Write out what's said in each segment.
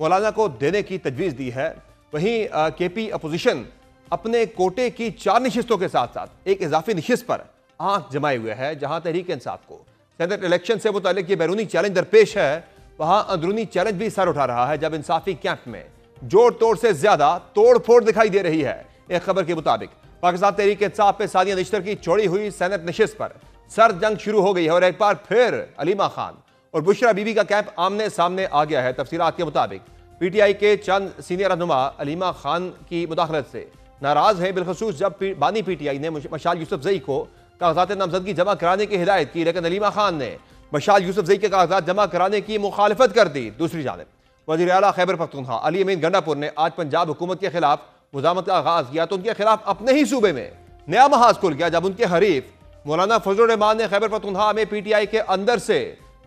مولانا کو دینے کی تجویز دی ہے۔ وہیں کے پی اپوزیشن اپنے کوٹے کی 4 نشستوں کے ساتھ ساتھ ایک اضافی نشست پر آنکھ جمائے ہوئے ہے۔ جہاں تحریک انصاف کو سینٹ الیکشن سے متعلق یہ بیرونی چیلنج درپیش ہے، وہاں اندرونی چیلنج بھی سر اٹھا رہا ہے، جب انصافی کیمپ میں جوڑ توڑ سے زیادہ توڑ پھوڑ دکھائی دے رہی ہے۔ ایک خبر کے مطابق پاکستان تحریک انصاف پہ ثانیہ نشتر کی چوڑی ہوئی سینٹ نشست پر سرد جنگ شروع ہو گئی ہے، اور ایک بار پھر علیمہ خان اور بشرا بی بی کا کیمپ آمنے سامنے آ گیا ہے۔ تفصیلات کے مطابق پی ٹی آئی کے چند سینئر رہنما علیمہ خان کی مداخلت سے ناراض ہیں، بالخصوص جب بانی پی ٹی آئی نے مشال یوسف زئی کو کاغذات نامزدگی جمع کرانے کی ہدایت کی، لیکن علیمہ خان نے مشال یوسف زئی کے کاغذات جمع کرانے کی مخالفت کر دی۔ دوسری جانب وزیر اعلیٰ خیبر پختونخوا علی امین گنڈا پور نے آج پنجاب حکومت کے خلاف مزاحمت کا آغاز کیا، تو ان کے خلاف اپنے ہی صوبے میں نیا محاذ کھل گیا جب ان کے حریف مولانا فضل الرحمان نے خیبر پختونخوا میں پی ٹی آئی کے اندر سے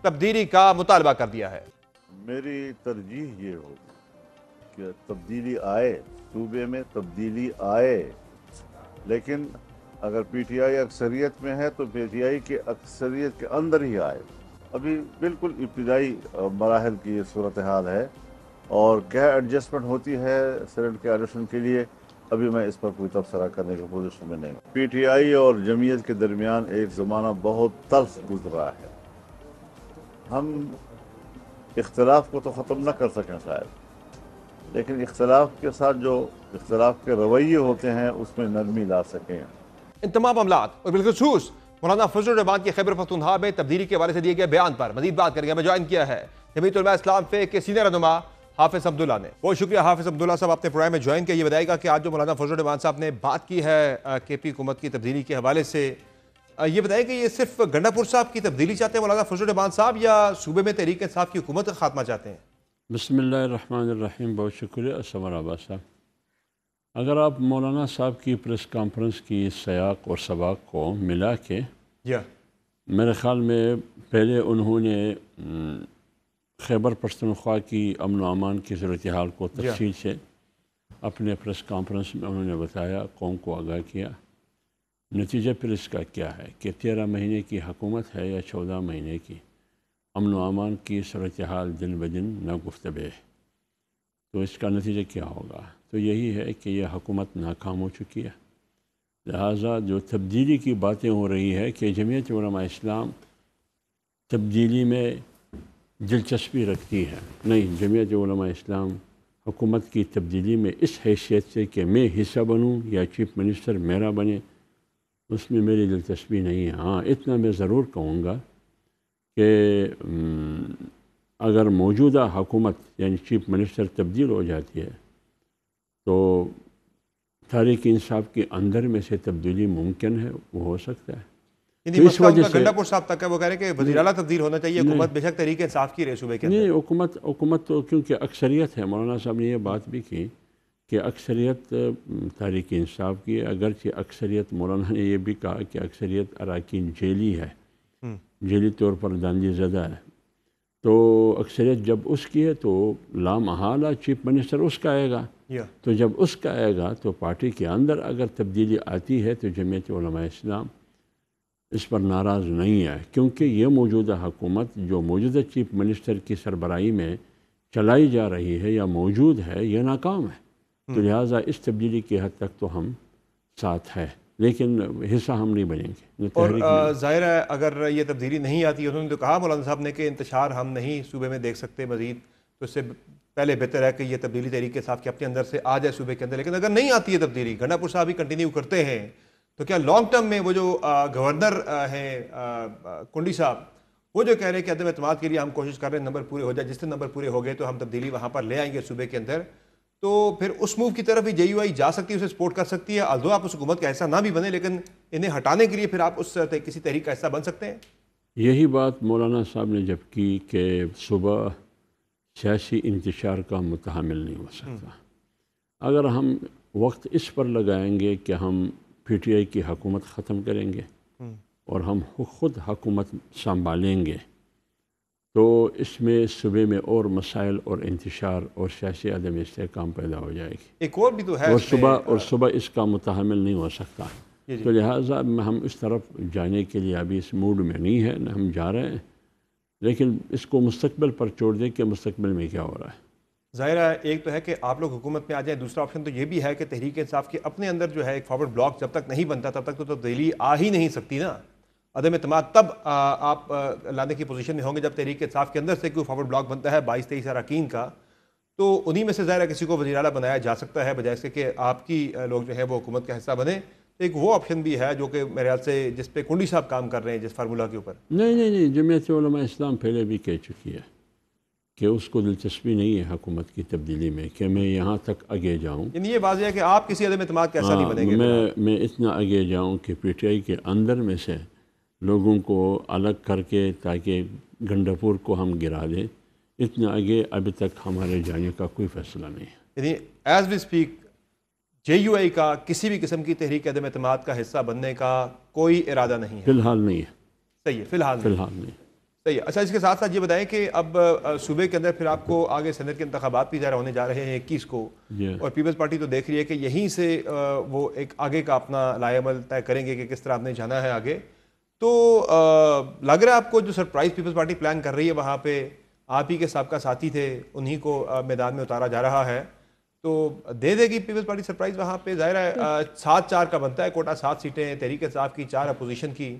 تبدیلی کا مطالبہ کر دیا ہے۔ میری ترجیح یہ ہوگی کہ تبدیلی آئے، صوبے میں تبدیلی آئے، لیکن اگر پی ٹی آئی اکثریت میں ہے تو پی ٹی آئی کے اکثریت کے اندر ہی آئے۔ ابھی بالکل ابتدائی مراحل کی یہ صورتحال ہے، اور کیا ایڈجسٹمنٹ ہوتی ہے سینٹ کے الیکشن کے لیے ابھی میں اس پر کوئی تبصرہ کرنے کی پوزیشن میں نہیں ہوں۔ پی ٹی آئی اور جمعیت کے درمیان ایک زمانہ بہت تلخ گزرا ہے۔ ہم اختلاف کو تو ختم نہ کر سکیں شاید، لیکن اختلاف کے ساتھ جو اختلاف کے رویے ہوتے ہیں اس میں نرمی لا سکیں۔ ان تمام معاملات اور بالخصوص مولانا فضل الرحمان کی خیبر پختونخوا میں تبدیلی کے حوالے سے دیے گئے بیان پر مزید بات کریں گے۔ ہمیں جوائن کیا ہے جمعیت علماء اسلام کے سینئر رہنما حافظ عبداللہ نے۔ بہت شکریہ حافظ عبداللہ صاحب، آپ نے پروگرام میں جوائن کیا۔ یہ بتائے گا کہ آج جو مولانا فضل الرحمان صاحب نے بات کی ہے کے پی حکومت کی تبدیلی کے حوالے سے، یہ بتائیں کہ یہ صرف گنڈا پور صاحب کی تبدیلی چاہتے ہیں مولانا فضل الرحمان صاحب، یا صوبے میں تحریک انصاف کی حکومت کا خاتمہ چاہتے ہیں؟ بسم اللہ الرحمن الرحیم، بہت شکریہ اسمر عباس صاحب۔ اگر آپ مولانا صاحب کی پریس کانفرنس کی سیاق اور سباق کو ملا کے میرے خیال میں پہلے انہوں نے خیبر پختونخوا کی امن و امان کی صورتحال کو تفصیل سے اپنے پریس کانفرنس میں انہوں نے بتایا، قوم کو آگاہ کیا۔ نتیجہ پھر اس کا کیا ہے کہ 13 مہینے کی حکومت ہے یا 14 مہینے کی، امن و امان کی صورتحال دن بدن ناگفتبے ہے، تو اس کا نتیجہ کیا ہوگا؟ تو یہی ہے کہ یہ حکومت ناکام ہو چکی ہے۔ لہٰذا جو تبدیلی کی باتیں ہو رہی ہے کہ جمعیت علماء اسلام تبدیلی میں دلچسپی رکھتی ہے، نہیں، جمعیت علماء اسلام حکومت کی تبدیلی میں اس حیثیت سے کہ میں حصہ بنوں یا چیف منسٹر میرا بنے، اس میں میری دلچسپی نہیں ہے۔ ہاں، اتنا میں ضرور کہوں گا کہ اگر موجودہ حکومت یعنی چیف منسٹر تبدیل ہو جاتی ہے تو تحریک انصاف کے اندر میں سے تبدیلی ممکن ہے، وہ ہو سکتا ہے۔ یعنی مسئلہ ان کا گنڈا پور صاحب تک ہے، وہ کہہ رہے ہیں کہ وزیر اعلیٰ تبدیل ہونا چاہیے، حکومت بے شک تحریک انصاف کی رہے صوبے کے اندر۔ نہیں، حکومت تو کیونکہ اکثریت ہے، مولانا صاحب نے یہ بات بھی کی کہ اکثریت تحریک انصاف کی، اگرچہ اکثریت مولانا نے یہ بھی کہا کہ اکثریت اراکین جیلی ہے، جیلی طور پر داندھی زدہ ہے، تو اکثریت جب اس کی ہے تو لامحالہ چیف منسٹر اس کا آئے گا، تو جب اس کا آئے گا تو پارٹی کے اندر اگر تبدیلی آتی ہے تو جمعیت علماء اسلام اس پر ناراض نہیں ہے، کیونکہ یہ موجودہ حکومت جو موجودہ چیف منسٹر کی سربراہی میں چلائی جا رہی ہے یا موجود ہے، یہ ناکام ہے، تو لہٰذا اس تبدیلی کی حد تک تو ہم ساتھ ہے، لیکن حصہ ہم نہیں بنیں گے۔ اور ظاہر ہے اگر یہ تبدیلی نہیں آتی، انہوں نے تو کہا مولانا صاحب نے کہ انتشار ہم نہیں صوبے میں دیکھ سکتے مزید، تو اس سے پہلے بہتر ہے کہ یہ تبدیلی تحریک انصاف کے اپنے اندر سے آ جائے صوبے کے اندر۔ لیکن اگر نہیں آتی ہے تبدیلی، گنڈا پور صاحب بھی کنٹینیو کرتے ہیں، تو کیا لانگ ٹرم میں وہ جو گورنر ہیں کنڈی صاحب، وہ جو کہہ رہے ہیں کہ عدم اعتماد کے لیے ہم کوشش کر رہے ہیں نمبر پورے ہو جائے، جس دن نمبر پورے ہو گئے تو ہم تبدیلی وہاں پر لے آئیں گے صوبے کے اندر، تو پھر اس موو کی طرف بھی جے یو آئی جا سکتی ہے، اسے سپورٹ کر سکتی ہے، آلدو آپ اس حکومت کا حصہ نہ بھی بنے لیکن انہیں ہٹانے کے لیے پھر آپ اس کسی تحریک کا حصہ بن سکتے ہیں؟ یہی بات مولانا صاحب نے جب کی کہ صبح سیاسی انتشار کا متحمل نہیں ہو سکتا۔ اگر ہم وقت اس پر لگائیں گے کہ ہم پی ٹی آئی کی حکومت ختم کریں گے اور ہم خود حکومت سنبھالیں گے، تو اس میں صوبے میں اور مسائل اور انتشار اور سیاسی عدم استحکام پیدا ہو جائے گی، ایک اور بھی تو ہے، اور صبح اس کا متحمل نہیں ہو سکتا۔ تو لہٰذا ہم اس طرف جانے کے لیے ابھی اس موڈ میں نہیں ہے، نہ ہم جا رہے ہیں، لیکن اس کو مستقبل پر چھوڑ دیں کہ مستقبل میں کیا ہو رہا ہے۔ ظاہر ہے ایک تو ہے کہ آپ لوگ حکومت میں آ جائیں، دوسرا آپشن تو یہ بھی ہے کہ تحریک انصاف کے اپنے اندر جو ہے ایک فارورڈ بلاک جب تک نہیں بنتا تب تک تو تبدیلی آ ہی نہیں سکتی نا. عدم اعتماد تب آپ لانے کی پوزیشن میں ہوں گے جب تحریک انصاف کے اندر سے کوئی فارورڈ بلاک بنتا ہے 22-23 اراکین کا، تو انہی میں سے ظاہر ہے کسی کو وزیر اعلیٰ بنایا جا سکتا ہے بجائے اس کے کہ آپ کی لوگ جو ہے وہ حکومت کا حصہ بنے. ایک وہ آپشن بھی ہے جو کہ میرے خیال سے جس پہ کنڈی صاحب کام کر رہے ہیں جس فارمولہ کے اوپر. نہیں جمعیت علماء اسلام پہلے بھی کہہ چکی ہے کہ اس کو دلچسپی نہیں ہے حکومت کی تبدیلی میں کہ میں یہاں تک آگے جاؤں. یعنی یہ واضح ہے کہ آپ کسی عدم اعتماد کا ایسا نہیں بنیں گے. میں اتنا آگے جاؤں کہ پی ٹی آئی کے اندر میں سے لوگوں کو الگ کر کے تاکہ گنڈاپور کو ہم گرا دیں، اتنا آگے ابھی تک ہمارے جانے کا کوئی فیصلہ نہیں ہے. یعنی as we speak J U I کا کسی بھی قسم کی تحریک عدم اعتماد کا حصہ بننے کا کوئی ارادہ نہیں ہے فی الحال نہیں ہے. صحیح ہے، فی الحال نہیں. صحیح ہے. اچھا، اس کے ساتھ ساتھ یہ بتائیں کہ اب صوبے کے اندر پھر آپ کو آگے سینٹ کے انتخابات بھی ظاہر ہونے جا رہے ہیں 21 کو، اور پیپلز پارٹی تو دیکھ رہی ہے کہ یہیں سے وہ ایک آگے کا اپنا لائے عمل طے کریں گے کہ کس طرح آپ نے جانا ہے آگے. تو لگ رہا ہے آپ کو جو سرپرائز پیپلز پارٹی پلان کر رہی ہے وہاں پہ آپ ہی کے سابقہ ساتھی تھے انہی کو میدان میں اتارا جا رہا ہے، تو دے دے گی پیپلز پارٹی سرپرائز وہاں پہ؟ ظاہر ہے 7-4 کا بنتا ہے کوٹا، 7 سیٹیں تحریک انصاف کی، 4 اپوزیشن کی،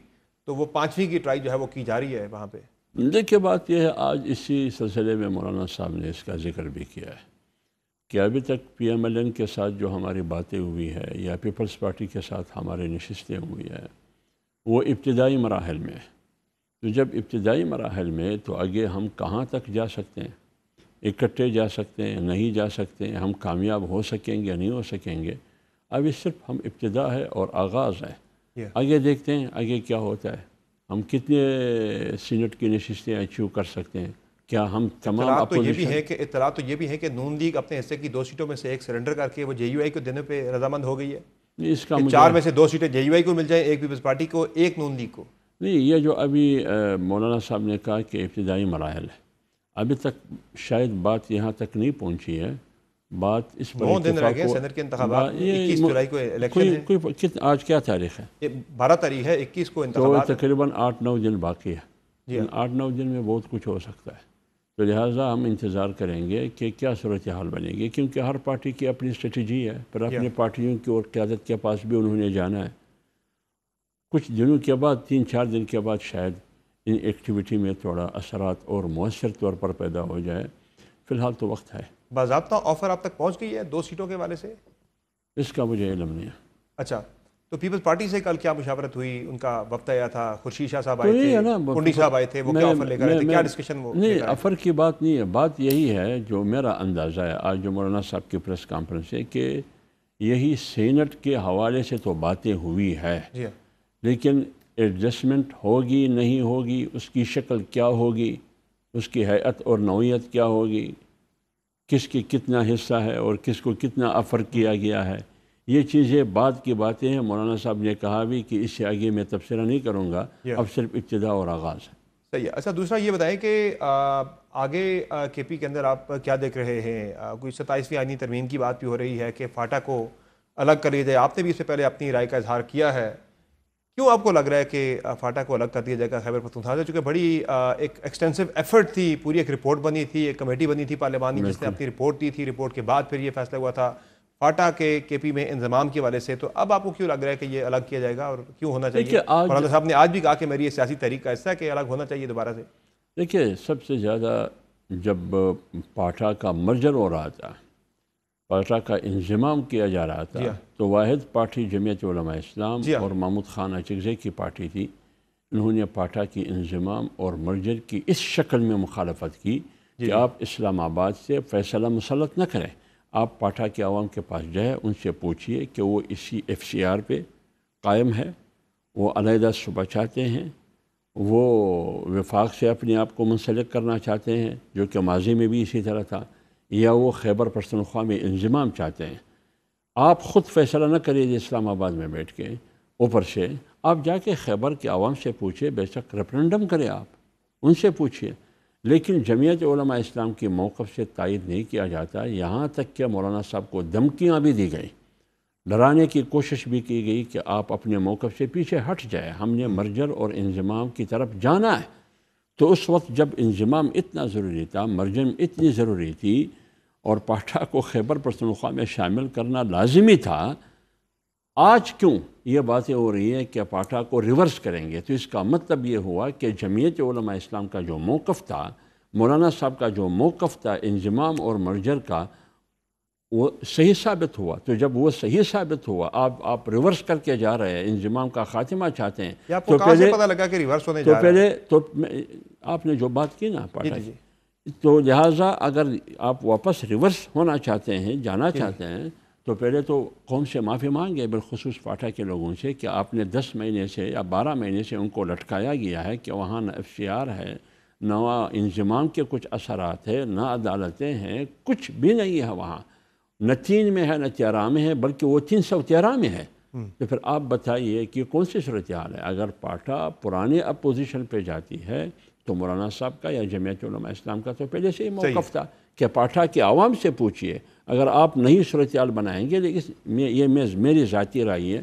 تو وہ 5ویں کی ٹرائی جو ہے وہ کی جا رہی ہے وہاں پہ. دیکھیے بات یہ ہے، آج اسی سلسلے میں مولانا صاحب نے اس کا ذکر بھی کیا ہے کہ ابھی تک پی ایم ایل این کے ساتھ جو ہماری باتیں ہوئی ہے یا پیپلز پارٹی کے ساتھ ہمارے نشستیں ہوئی ہیں وہ ابتدائی مراحل میں. تو جب ابتدائی مراحل میں تو آگے ہم کہاں تک جا سکتے ہیں؟ اکٹھے جا سکتے ہیں، نہیں جا سکتے ہیں، ہم کامیاب ہو سکیں گے یا نہیں ہو سکیں گے، اب یہ صرف ہم ابتدا ہے اور آغاز ہے. آگے دیکھتے ہیں آگے کیا ہوتا ہے، ہم کتنے سینٹ کی نشستیں اچیو کر سکتے ہیں. کیا ہم تمام اطلاع تو یہ بھی ہے کہ نون لیگ اپنے حصے کی 2 سیٹوں میں سے 1 سرنڈر کر کے وہ جے یو آئی کو دینے پہ رضامند ہو گئی ہے. اس کا 4 میں سے 2 سیٹیں جے یو آئی کو مل جائیں، 1 پیپلز پارٹی کو، 1 نون لیگ کو. نہیں، یہ جو ابھی مولانا صاحب نے کہا کہ ابتدائی مراحل ہے، ابھی تک شاید بات یہاں تک نہیں پہنچی ہے. بات اس پر 9 دن رہ گئے سینٹ کے انتخابات، 21 جولائی کو الیکشن ہے. آج کیا تاریخ ہے؟ 12 تاریخ ہے، 21 کو انتخابات. تو تقریباً 8-9 دن باقی ہے. 8-9 دن میں بہت کچھ ہو سکتا ہے. تو لہٰذا ہم انتظار کریں گے کہ کیا صورتحال بنے گی، کیونکہ ہر پارٹی کی اپنی اسٹریٹجی ہے، پر اپنی پارٹیوں کی اور قیادت کے پاس بھی انہوں نے جانا ہے. کچھ دنوں کے بعد 3-4 دن کے بعد شاید ان ایکٹیویٹی میں تھوڑا اثرات اور مؤثر طور پر پیدا ہو جائے. فی الحال تو وقت ہے. باضابطہ آفر آپ تک پہنچ گئی ہے 2 سیٹوں کے والے سے؟ اس کا مجھے علم نہیں ہے. اچھا، تو پیپلز پارٹی سے کل کیا مشاورت ہوئی؟ ان کا وقت آیا تھا، خورشید شاہ صاحب آئے تھے، کنڈی صاحب آئے تھے، وہ کیا آفر لے کر آئے تھے؟ کیا ڈسکشن وہ؟ نہیں، آفر کی بات نہیں ہے. بات یہی ہے جو میرا اندازہ ہے آج جو مولانا صاحب کی پریس کانفرنس ہے کہ یہی سینٹ کے حوالے سے تو باتیں ہوئی ہے، لیکن ایڈجسٹمنٹ ہوگی نہیں ہوگی، اس کی شکل کیا ہوگی، اس کی ہیئت اور نوعیت کیا ہوگی، کس کی کتنا حصہ ہے اور کس کو کتنا آفر کیا گیا ہے، یہ چیزیں بعد کی باتیں ہیں. مولانا صاحب نے کہا بھی کہ اس سے آگے میں تبصرہ نہیں کروں گا، اب صرف ابتدا اور آغاز ہے. صحیح ہے. اچھا، دوسرا یہ بتائیں کہ آگے کے پی کے اندر آپ کیا دیکھ رہے ہیں؟ کوئی 27ویں آئینی ترمیم کی بات بھی ہو رہی ہے کہ فاٹا کو الگ کر لیا جائے. آپ نے بھی اس سے پہلے اپنی رائے کا اظہار کیا ہے. کیوں آپ کو لگ رہا ہے کہ فاٹا کو الگ کر دیا جائے گا خیبر پختونخوا سے؟ چونکہ بڑی ایک ایکسٹینسو ایفرٹ تھی، پوری ایک رپورٹ بنی تھی، ایک کمیٹی بنی تھی پارلیمانی جس نے اپنی رپورٹ دی تھی. رپورٹ کے بعد پھر یہ فیصلہ ہوا تھا فاٹا کے پی میں انضمام کے والے سے. تو اب آپ کو کیوں لگ رہا ہے کہ یہ الگ کیا جائے گا اور کیوں ہونا چاہیے؟ مولانا صاحب نے آج بھی کہا کہ میری یہ سیاسی تحریک کا حصہ ہے کہ الگ ہونا چاہیے دوبارہ سے. دیکھیے، سب سے زیادہ جب فاٹا کا مرجر ہو رہا تھا، فاٹا کا انضمام کیا جا رہا تھا، تو واحد پارٹی جمعیت علماء اسلام اور محمود خان اچکزئی کی پارٹی تھی. انہوں نے فاٹا کی انضمام اور مرجر کی اس شکل میں مخالفت کی کہ آپ اسلام آباد سے فیصلہ مسلط نہ کریں، آپ فاٹا کے عوام کے پاس جائیں، ان سے پوچھئے کہ وہ اسی ایف سی آر پہ قائم ہے، وہ علیحدہ صوبہ چاہتے ہیں، وہ وفاق سے اپنے آپ کو منسلک کرنا چاہتے ہیں جو کہ ماضی میں بھی اسی طرح تھا، یا وہ خیبر پختونخوا میں انضمام چاہتے ہیں. آپ خود فیصلہ نہ کریے اسلام آباد میں بیٹھ کے، اوپر سے آپ جا کے خیبر کے عوام سے پوچھیں، بے شک ریفرنڈم کریں، آپ ان سے پوچھئے. لیکن جمعیت علماء اسلام کی موقف سے تائید نہیں کیا جاتا. یہاں تک کہ مولانا صاحب کو دھمکیاں بھی دی گئی، ڈرانے کی کوشش بھی کی گئی کہ آپ اپنے موقف سے پیچھے ہٹ جائے، ہم نے مرجر اور انضمام کی طرف جانا ہے. تو اس وقت جب انضمام اتنا ضروری تھا، مرجر اتنی ضروری تھی، اور پاٹھا کو خیبر پختونخوا میں شامل کرنا لازمی تھا، آج کیوں یہ باتیں ہو رہی ہیں کہ پاٹھا کو ریورس کریں گے؟ تو اس کا مطلب یہ ہوا کہ جمعیت علماء اسلام کا جو موقف تھا، مولانا صاحب کا جو موقف تھا انضمام اور مرجر کا، وہ صحیح ثابت ہوا۔ تو جب وہ صحیح ثابت ہوا، آپ ریورس کر کے جا رہے ہیں، انضمام کا خاتمہ چاہتے ہیں، تو پہلے پتہ لگا کہ ریورس ہونے جا رہا ہے؟ تو آپ نے جو بات کی نا پاٹھا کی، تو لہٰذا اگر آپ واپس ریورس ہونا چاہتے ہیں، جانا چاہتے ہیں، تو پہلے تو قوم سے معافی مانگے، بالخصوص پاٹھا کے لوگوں سے، کہ آپ نے 10 مہینے سے یا 12 مہینے سے ان کو لٹکایا گیا ہے کہ وہاں نہ FCR ہے، نہ انضمام کے کچھ اثرات ہیں، نہ عدالتیں ہیں، کچھ بھی نہیں ہے وہاں، نہ 3 میں ہے نہ 13 میں ہے، بلکہ وہ 313 میں ہے۔ تو پھر آپ بتائیے کہ کون سی صورتحال ہے؟ اگر پاٹھا پرانے اپوزیشن پہ جاتی ہے تو مولانا صاحب کا یا جمعیت علماء اسلام کا تو پہلے سے ہی موقف تھا کہ پاٹھا کے عوام سے پوچھئے، اگر آپ نئی صورتحال بنائیں گے، لیکن یہ میری ذاتی رائے ہے،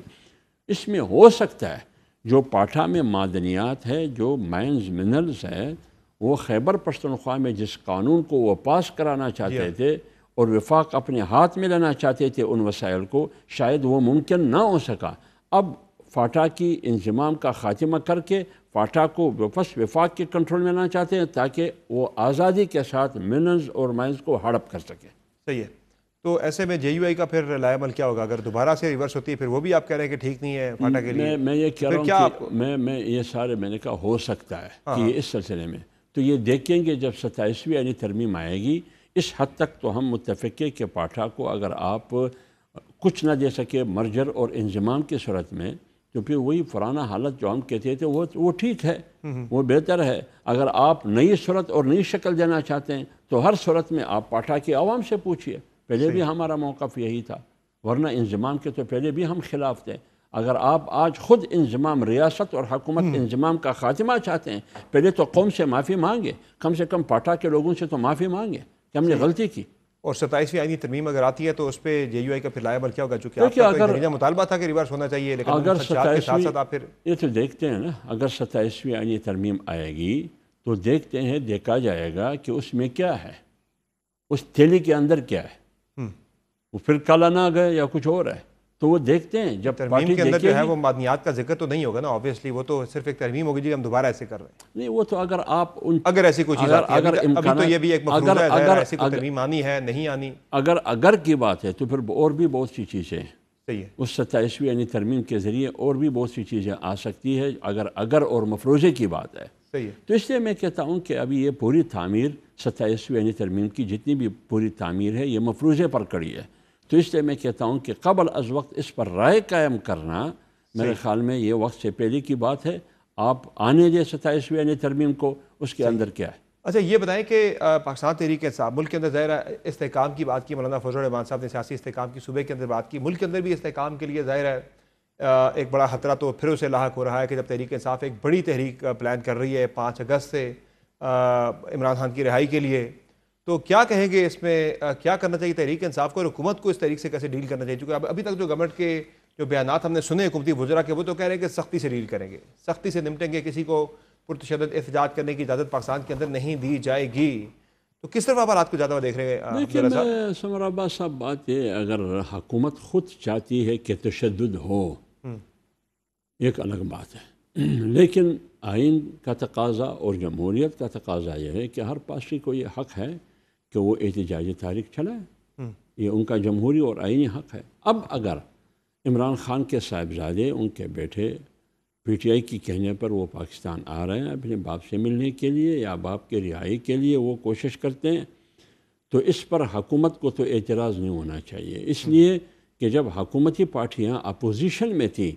اس میں ہو سکتا ہے جو پاٹھا میں معدنیات ہے، جو مائنز منرلز ہے، وہ خیبر پختونخوا میں جس قانون کو وہ پاس کرانا چاہتے تھے اور وفاق اپنے ہاتھ میں لینا چاہتے تھے ان وسائل کو، شاید وہ ممکن نہ ہو سکا۔ اب فاٹا کی انضمام کا خاتمہ کر کے فاٹا کو واپس وفاق کے کنٹرول میں لانا چاہتے ہیں تاکہ وہ آزادی کے ساتھ منرلز اور مائنز کو ہڑپ کر سکے۔ صحیح ہے۔ تو ایسے میں JUI کا پھر لائے عمل کیا ہوگا اگر دوبارہ سے ریورس ہوتی ہے؟ پھر وہ بھی آپ کہہ رہے ہیں کہ ٹھیک نہیں ہے فاٹا کے لیے؟ میں یہ کہہ رہا ہوں کہ میں یہ سارے میں نے کہا ہو سکتا ہے کہ یہ اس سلسلے میں تو یہ دیکھیں گے جب 27ویں یعنی ترمیم آئے گی۔ اس حد تک تو ہم متفق ہیں کہ پاٹھا کو اگر آپ کچھ نہ دے سکے مرجر اور انضمام کی صورت میں، تو پھر وہی پرانا حالت جو ہم کہتے تھے وہ ٹھیک ہے، وہ بہتر ہے۔ اگر آپ نئی صورت اور نئی شکل دینا چاہتے ہیں تو ہر صورت میں آپ پاٹھا کے عوام سے پوچھئے۔ پہلے بھی ہمارا موقف یہی تھا، ورنہ انضمام کے تو پہلے بھی ہم خلاف تھے۔ اگر آپ آج خود انضمام، ریاست اور حکومت انضمام کا خاتمہ چاہتے ہیں، پہلے تو قوم سے معافی مانگے، کم سے کم پاٹھا کے لوگوں سے تو معافی مانگے کہ ہم نے غلطی کی۔ اور 27ویں آئینی ترمیم اگر آتی ہے تو اس پہ JUI کا پھر لائے عمل کیا ہوگا؟ چونکہ آپ کا تو ایک مطالبہ تھا کہ ریورس ہونا چاہیے، لیکن اگر کے ساتھ ساتھ آپ پھر یہ تو دیکھتے ہیں نا، اگر 27ویں آئینی ترمیم آئے گی تو دیکھتے ہیں، دیکھا جائے گا کہ اس میں کیا ہے، اس تھیلی کے اندر کیا ہے، وہ پھر کالا نہ گئے یا کچھ اور ہے، تو وہ دیکھتے ہیں۔ جب ترمیم کے اندر جو ہے وہ معدنیات کا ذکر تو نہیں ہوگا نا، آبویسلی وہ تو صرف ایک ترمیم ہوگی جی ہم دوبارہ ایسے کر رہے ہیں۔ نہیں، وہ تو اگر آپ اگر ایسی کوئی چیز آتی ہے، ابھی تو یہ بھی ایک مفروضہ ہے، ظاہر ہے ایسی کوئی ترمیم آنی ہے نہیں آنی۔ اگر کی بات ہے تو پھر اور بھی بہت سی چیزیں ہیں، صحیح ہے، اس 27ویں یعنی ترمیم کے ذریعے اور بھی بہت سی چیزیں آ سکتی ہے اگر اور مفروضے کی بات ہے۔ صحیح ہے۔ تو اس لیے میں کہتا ہوں کہ ابھی یہ پوری تعمیر 27ویں یعنی ترمیم کی جتنی بھی پوری تعمیر ہے یہ مفروضے پر کڑی ہے، تو اس لیے میں کہتا ہوں کہ قبل از وقت اس پر رائے قائم کرنا میرے خیال میں یہ وقت سے پہلے کی بات ہے۔ آپ آنے دیں 27ویں یعنی ترمیم کو، اس کے اندر کیا ہے۔ اچھا یہ بتائیں کہ پاکستان تحریک انصاف ملک کے اندر ظاہر ہے استحکام کی بات کی، مولانا فضل الرحمان صاحب نے سیاسی استحکام کی صوبے کے اندر بات کی، ملک کے اندر بھی استحکام کے لیے ظاہر ہے ایک بڑا خطرہ تو پھر اسے لاحق ہو رہا ہے کہ جب تحریک انصاف ایک بڑی تحریک پلان کر رہی ہے 5 اگست سے عمران خان کی رہائی کے لیے، تو کیا کہیں گے اس میں کیا کرنا چاہیے تحریک انصاف کو اور حکومت کو اس تحریک سے کیسے ڈیل کرنا چاہیے؟ کیونکہ ابھی تک جو گورنمنٹ کے جو بیانات ہم نے سنے حکومتی وزراء کے، وہ تو کہہ رہے ہیں کہ سختی سے ڈیل کریں گے، سختی سے نمٹیں گے، کسی کو پرتشدد احتجاج کرنے کی اجازت پاکستان کے اندر نہیں دی جائے گی۔ تو کس طرح آپ رات کو زیادہ دیکھ رہے ہیں؟ دیکھیں میں سمر عباس صاحب بات ہے، اگر حکومت خود چاہتی ہے کہ تشدد ہو ایک الگ بات ہے، لیکن آئین کا تقاضا اور جمہوریت کا تقاضا یہ ہے کہ ہر پارٹی کو یہ حق ہے کہ وہ احتجاجی تحریک چلائے، یہ ان کا جمہوری اور آئینی حق ہے۔ اب اگر عمران خان کے صاحبزادے، ان کے بیٹے PTI کی کہنے پر وہ پاکستان آ رہے ہیں اپنے باپ سے ملنے کے لیے یا باپ کے رہائی کے لیے وہ کوشش کرتے ہیں، تو اس پر حکومت کو تو اعتراض نہیں ہونا چاہیے، اس لیے کہ جب حکومتی پارٹیاں اپوزیشن میں تھی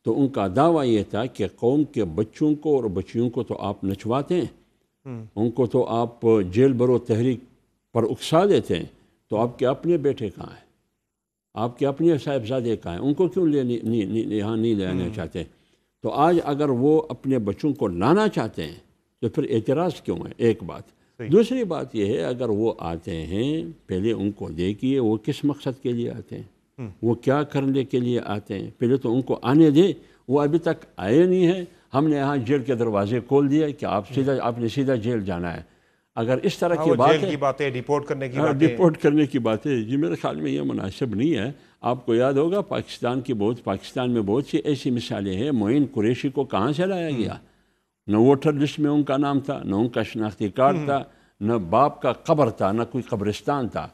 تو ان کا دعویٰ یہ تھا کہ قوم کے بچوں کو اور بچیوں کو تو آپ نچواتے ہیں، ان کو تو آپ جیل برو تحریک پر اکسا دیتے ہیں، تو آپ کے اپنے بیٹے کہاں ہیں، آپ کے اپنے صاحبزادے کہاں ہیں، ان کو کیوں یہاں نہیں لانا چاہتے؟ تو آج اگر وہ اپنے بچوں کو لانا چاہتے ہیں تو پھر اعتراض کیوں ہے؟ ایک بات۔ دوسری بات یہ ہے اگر وہ آتے ہیں پہلے ان کو دیکھیے وہ کس مقصد کے لیے آتے ہیں، وہ کیا کرنے کے لیے آتے ہیں، پہلے تو ان کو آنے دیں۔ وہ ابھی تک آئے نہیں ہیں، ہم نے یہاں جیل کے دروازے کھول دیے کہ آپ نے سیدھا جیل جانا ہے۔ اگر اس طرح کی بات ہے، کی باتیں، ڈیپورٹ کرنے کی باتیں، ڈیپورٹ کرنے کی باتیں، جی میرے خیال میں یہ مناسب نہیں ہے۔ آپ کو یاد ہوگا پاکستان میں بہت سی ایسی مثالیں ہیں۔ معین قریشی کو کہاں سے لایا گیا؟ نہ ووٹر لسٹ میں ان کا نام تھا، نہ ان کا شناختی کارڈ تھا، نہ باپ کا قبر تھا، نہ کوئی قبرستان تھا۔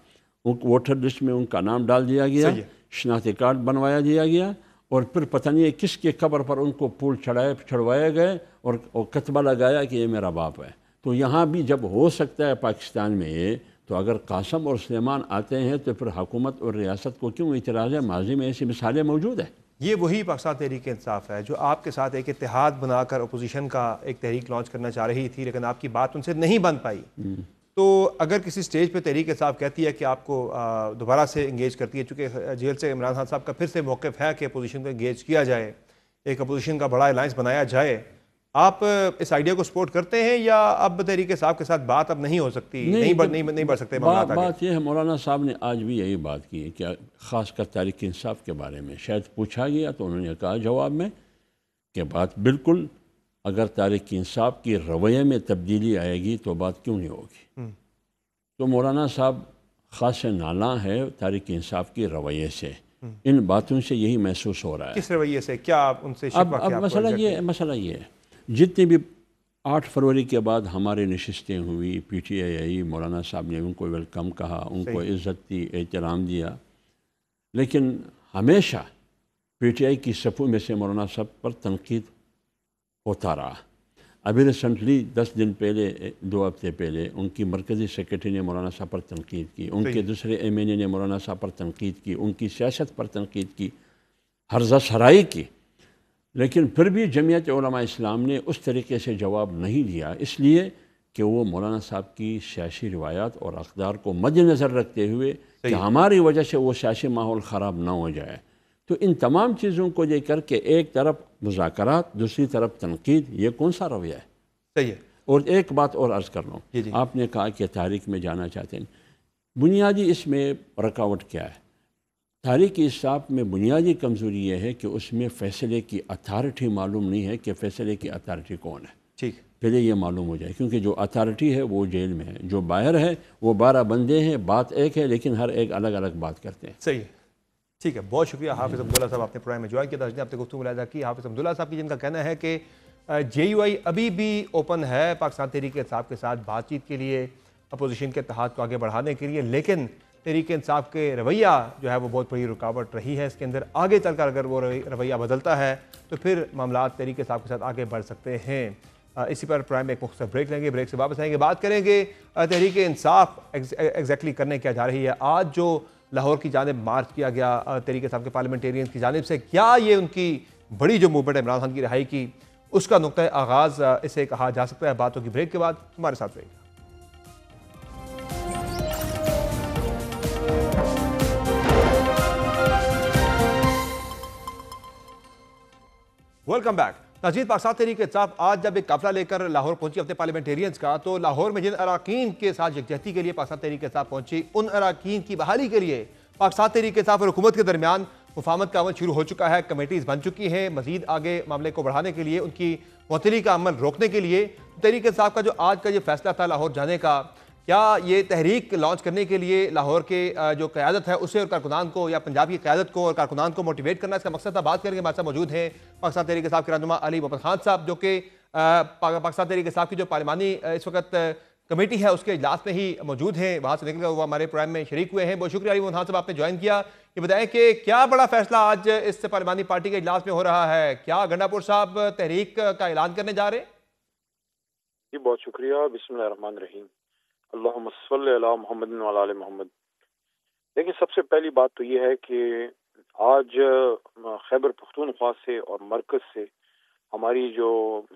ووٹر لسٹ میں ان کا نام ڈال دیا گیا، شناختی کارڈ بنوایا دیا گیا، اور پھر پتہ نہیں کس کے قبر پر ان کو پھول چڑھوائے گئے اور کتبہ لگایا کہ یہ میرا باپ ہے۔ تو یہاں بھی جب ہو سکتا ہے پاکستان میں، تو اگر قاسم اور سلیمان آتے ہیں تو پھر حکومت اور ریاست کو کیوں اعتراض ہے؟ ماضی میں ایسی مثالیں موجود ہیں۔ یہ وہی پاکستان تحریک انصاف ہے جو آپ کے ساتھ ایک اتحاد بنا کر اپوزیشن کا ایک تحریک لانچ کرنا چاہ رہی تھی، لیکن آپ کی بات ان سے نہیں بن پائی۔ تو اگر کسی سٹیج پہ تحریک انصاف کہتی ہے کہ آپ کو دوبارہ سے انگیج کرتی ہے، چونکہ جیل سے عمران خان صاحب کا پھر سے موقف ہے کہ اپوزیشن کو انگیج کیا جائے، ایک اپوزیشن کا بڑا الائنس بنایا جائے، آپ اس آئیڈیا کو سپورٹ کرتے ہیں یا اب تحریک انصاف کے ساتھ بات اب نہیں ہو سکتی، نہیں بڑھ سکتے معاملات آگے؟ بات یہ ہے، مولانا صاحب نے آج بھی یہی بات کی ہے کہ خاص کر تحریک انصاف کے بارے میں شاید پوچھا گیا تو انہوں نے کہا جواب میں کہ بات بالکل، اگر تحریک انصاف کی رویے میں تبدیلی آئے گی تو بات کیوں نہیں ہوگی۔ تو مولانا صاحب خاص نالاں ہے تحریک انصاف کی رویے سے، ان باتوں سے یہی محسوس ہو رہا ہے۔ کس رویے سے؟ کیا ان سے اب مسئلہ یہ ہے، جتنی بھی 8 فروری کے بعد ہماری نشستیں ہوئی، پی ٹی آئی آئی، مولانا صاحب نے ان کو ویلکم کہا، ان کو عزت دی، احترام دیا، لیکن ہمیشہ پی ٹی آئی کی صفوں میں سے مولانا صاحب پر تنقید ہوتا رہا۔ ابھی ریسنٹلی 10 دن پہلے، 2 ہفتے پہلے، ان کی مرکزی سیکرٹری نے مولانا صاحب پر تنقید کی، ان کے دوسرے ایم این اے نے مولانا صاحب پر تنقید کی، ان کی سیاست پر تنقید کی، ہرزہ سرائی کی، لیکن پھر بھی جمعیت علماء اسلام نے اس طریقے سے جواب نہیں دیا، اس لیے کہ وہ مولانا صاحب کی سیاسی روایات اور اقدار کو مد نظر رکھتے ہوئے کہ ہماری وجہ سے وہ سیاسی ماحول خراب نہ ہو جائے۔ تو ان تمام چیزوں کو لے کر کے ایک طرف مذاکرات، دوسری طرف تنقید، یہ کون سا رویہ ہے؟ صحیح ہے۔ اور ایک بات اور عرض کر لوں، آپ نے کہا کہ تحریک میں جانا چاہتے ہیں، بنیادی اس میں رکاوٹ کیا ہے؟ تحریک انصاف میں بنیادی کمزوری یہ ہے کہ اس میں فیصلے کی اتھارٹی معلوم نہیں ہے کہ فیصلے کی اتھارٹی کون ہے۔ ٹھیک، پہلے یہ معلوم ہو جائے، کیونکہ جو اتھارٹی ہے وہ جیل میں ہے، جو باہر ہے وہ 12 بندے ہیں، بات ایک ہے لیکن ہر ایک الگ الگ بات کرتے ہیں۔ صحیح ہے، ٹھیک ہے، بہت شکریہ حافظ عبداللہ صاحب، آپ نے پروگرام میں جوائن کیا تھا، آپ نے گفتگو ملاحظہ کی۔ حافظ عبداللہ صاحب کی جن کا کہنا ہے کہ جے یو آئی ابھی بھی اوپن ہے پاکستان تحریک انصاف کے ساتھ بات چیت کے لیے، اپوزیشن کے اتحاد کو آگے بڑھانے کے لیے، لیکن تحریک انصاف کے رویہ جو ہے وہ بہت بڑی رکاوٹ رہی ہے اس کے اندر۔ آگے چل کر اگر وہ رویہ بدلتا ہے تو پھر معاملات تحریک انصاف کے ساتھ آگے بڑھ سکتے ہیں۔ اسی پر پرائم میں ایک مختصر بریک لیں گے، بریک سے واپس آئیں گے، بات کریں گے تحریک انصاف ایگزیکٹلی کرنے کیا جا رہی ہے۔ آج جو لاہور کی جانب مارچ کیا گیا تحریک انصاف کے پارلیمنٹیرینز کی جانب سے، کیا یہ ان کی بڑی جو موومنٹ ہے عمران خان کی رہائی کی، اس کا نقطۂ آغاز اسے کہا جا سکتا ہے؟ باتوں کی بریک کے بعد ہمارے ساتھ رہیے گا۔ Welcome back. ناظرین، پاکستان تحریک انصاف آج جب ایک قافلہ لے کر لاہور پہنچی اپنے پارلیمنٹیرینز کا، تو لاہور میں جن اراکین کے ساتھ یکجہتی کے لیے پاکستان تحریک انصاف پہنچی، ان اراکین کی بحالی کے لیے پاکستان تحریک انصاف اور حکومت کے درمیان مفاہمت کا عمل شروع ہو چکا ہے، کمیٹیز بن چکی ہیں۔ مزید آگے معاملے کو بڑھانے کے لیے، ان کی معطلی کا عمل روکنے کے لیے تحریک انصاف کا جو آج کا یہ فیصلہ تھا لاہور جانے کا، کیا یہ تحریک لانچ کرنے کے لیے لاہور کے جو قیادت ہے اسے اور کارکنان کو، یا پنجاب کی قیادت کو اور کارکنان کو موٹیویٹ کرنا اس کا مقصد تھا؟ بات کریں گے، ہمارے ساتھ موجود ہیں پاکستان تحریک انصاف کے رہنما علی محمد خان صاحب، جو کہ پاکستان تحریک انصاف کی جو پارلیمانی اس وقت کمیٹی ہے اس کے اجلاس میں ہی موجود ہیں، وہاں سے نکل کر وہ ہمارے پروگرام میں شریک ہوئے ہیں۔ بہت شکریہ علی محمد خان صاحب، آپ نے جوائن کیا۔ یہ بتائیں کہ کیا بڑا فیصلہ آج اس پارلیمانی پارٹی کے اجلاس میں ہو رہا ہے؟ کیا گنڈا پور صاحب تحریک کا اعلان کرنے جا رہے ہیں؟ جی بہت شکریہ، بسم اللہ الرحمن الرحیم، اللہم صلی علی محمد وعلی آل محمد۔ لیکن سب سے پہلی بات تو یہ ہے کہ آج خیبر پختونخوا سے اور مرکز سے ہماری جو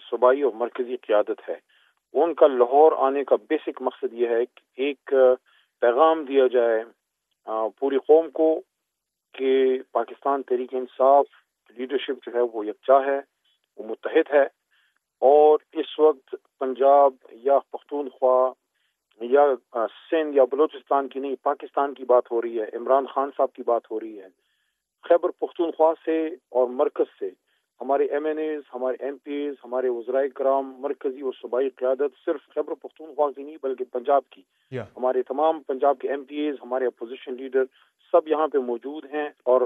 صوبائی اور مرکزی قیادت ہے، ان کا لاہور آنے کا بیسک مقصد یہ ہے کہ ایک پیغام دیا جائے پوری قوم کو کہ پاکستان تحریک انصاف لیڈرشپ جو ہے وہ یکجا ہے، وہ متحد ہے، اور اس وقت پنجاب یا پختونخوا یا سندھ یا بلوچستان کی نہیں، پاکستان کی بات ہو رہی ہے، عمران خان صاحب کی بات ہو رہی ہے۔ خیبر پختونخوا سے اور مرکز سے ہمارے ایم این ایز، ہمارے ایم پی ایز، ہمارے وزرائے کرام، مرکزی اور صوبائی قیادت صرف خیبر پختونخوا کی نہیں بلکہ پنجاب کی، ہمارے تمام پنجاب کے ایم پی ایز، ہمارے اپوزیشن لیڈر سب یہاں پہ موجود ہیں. اور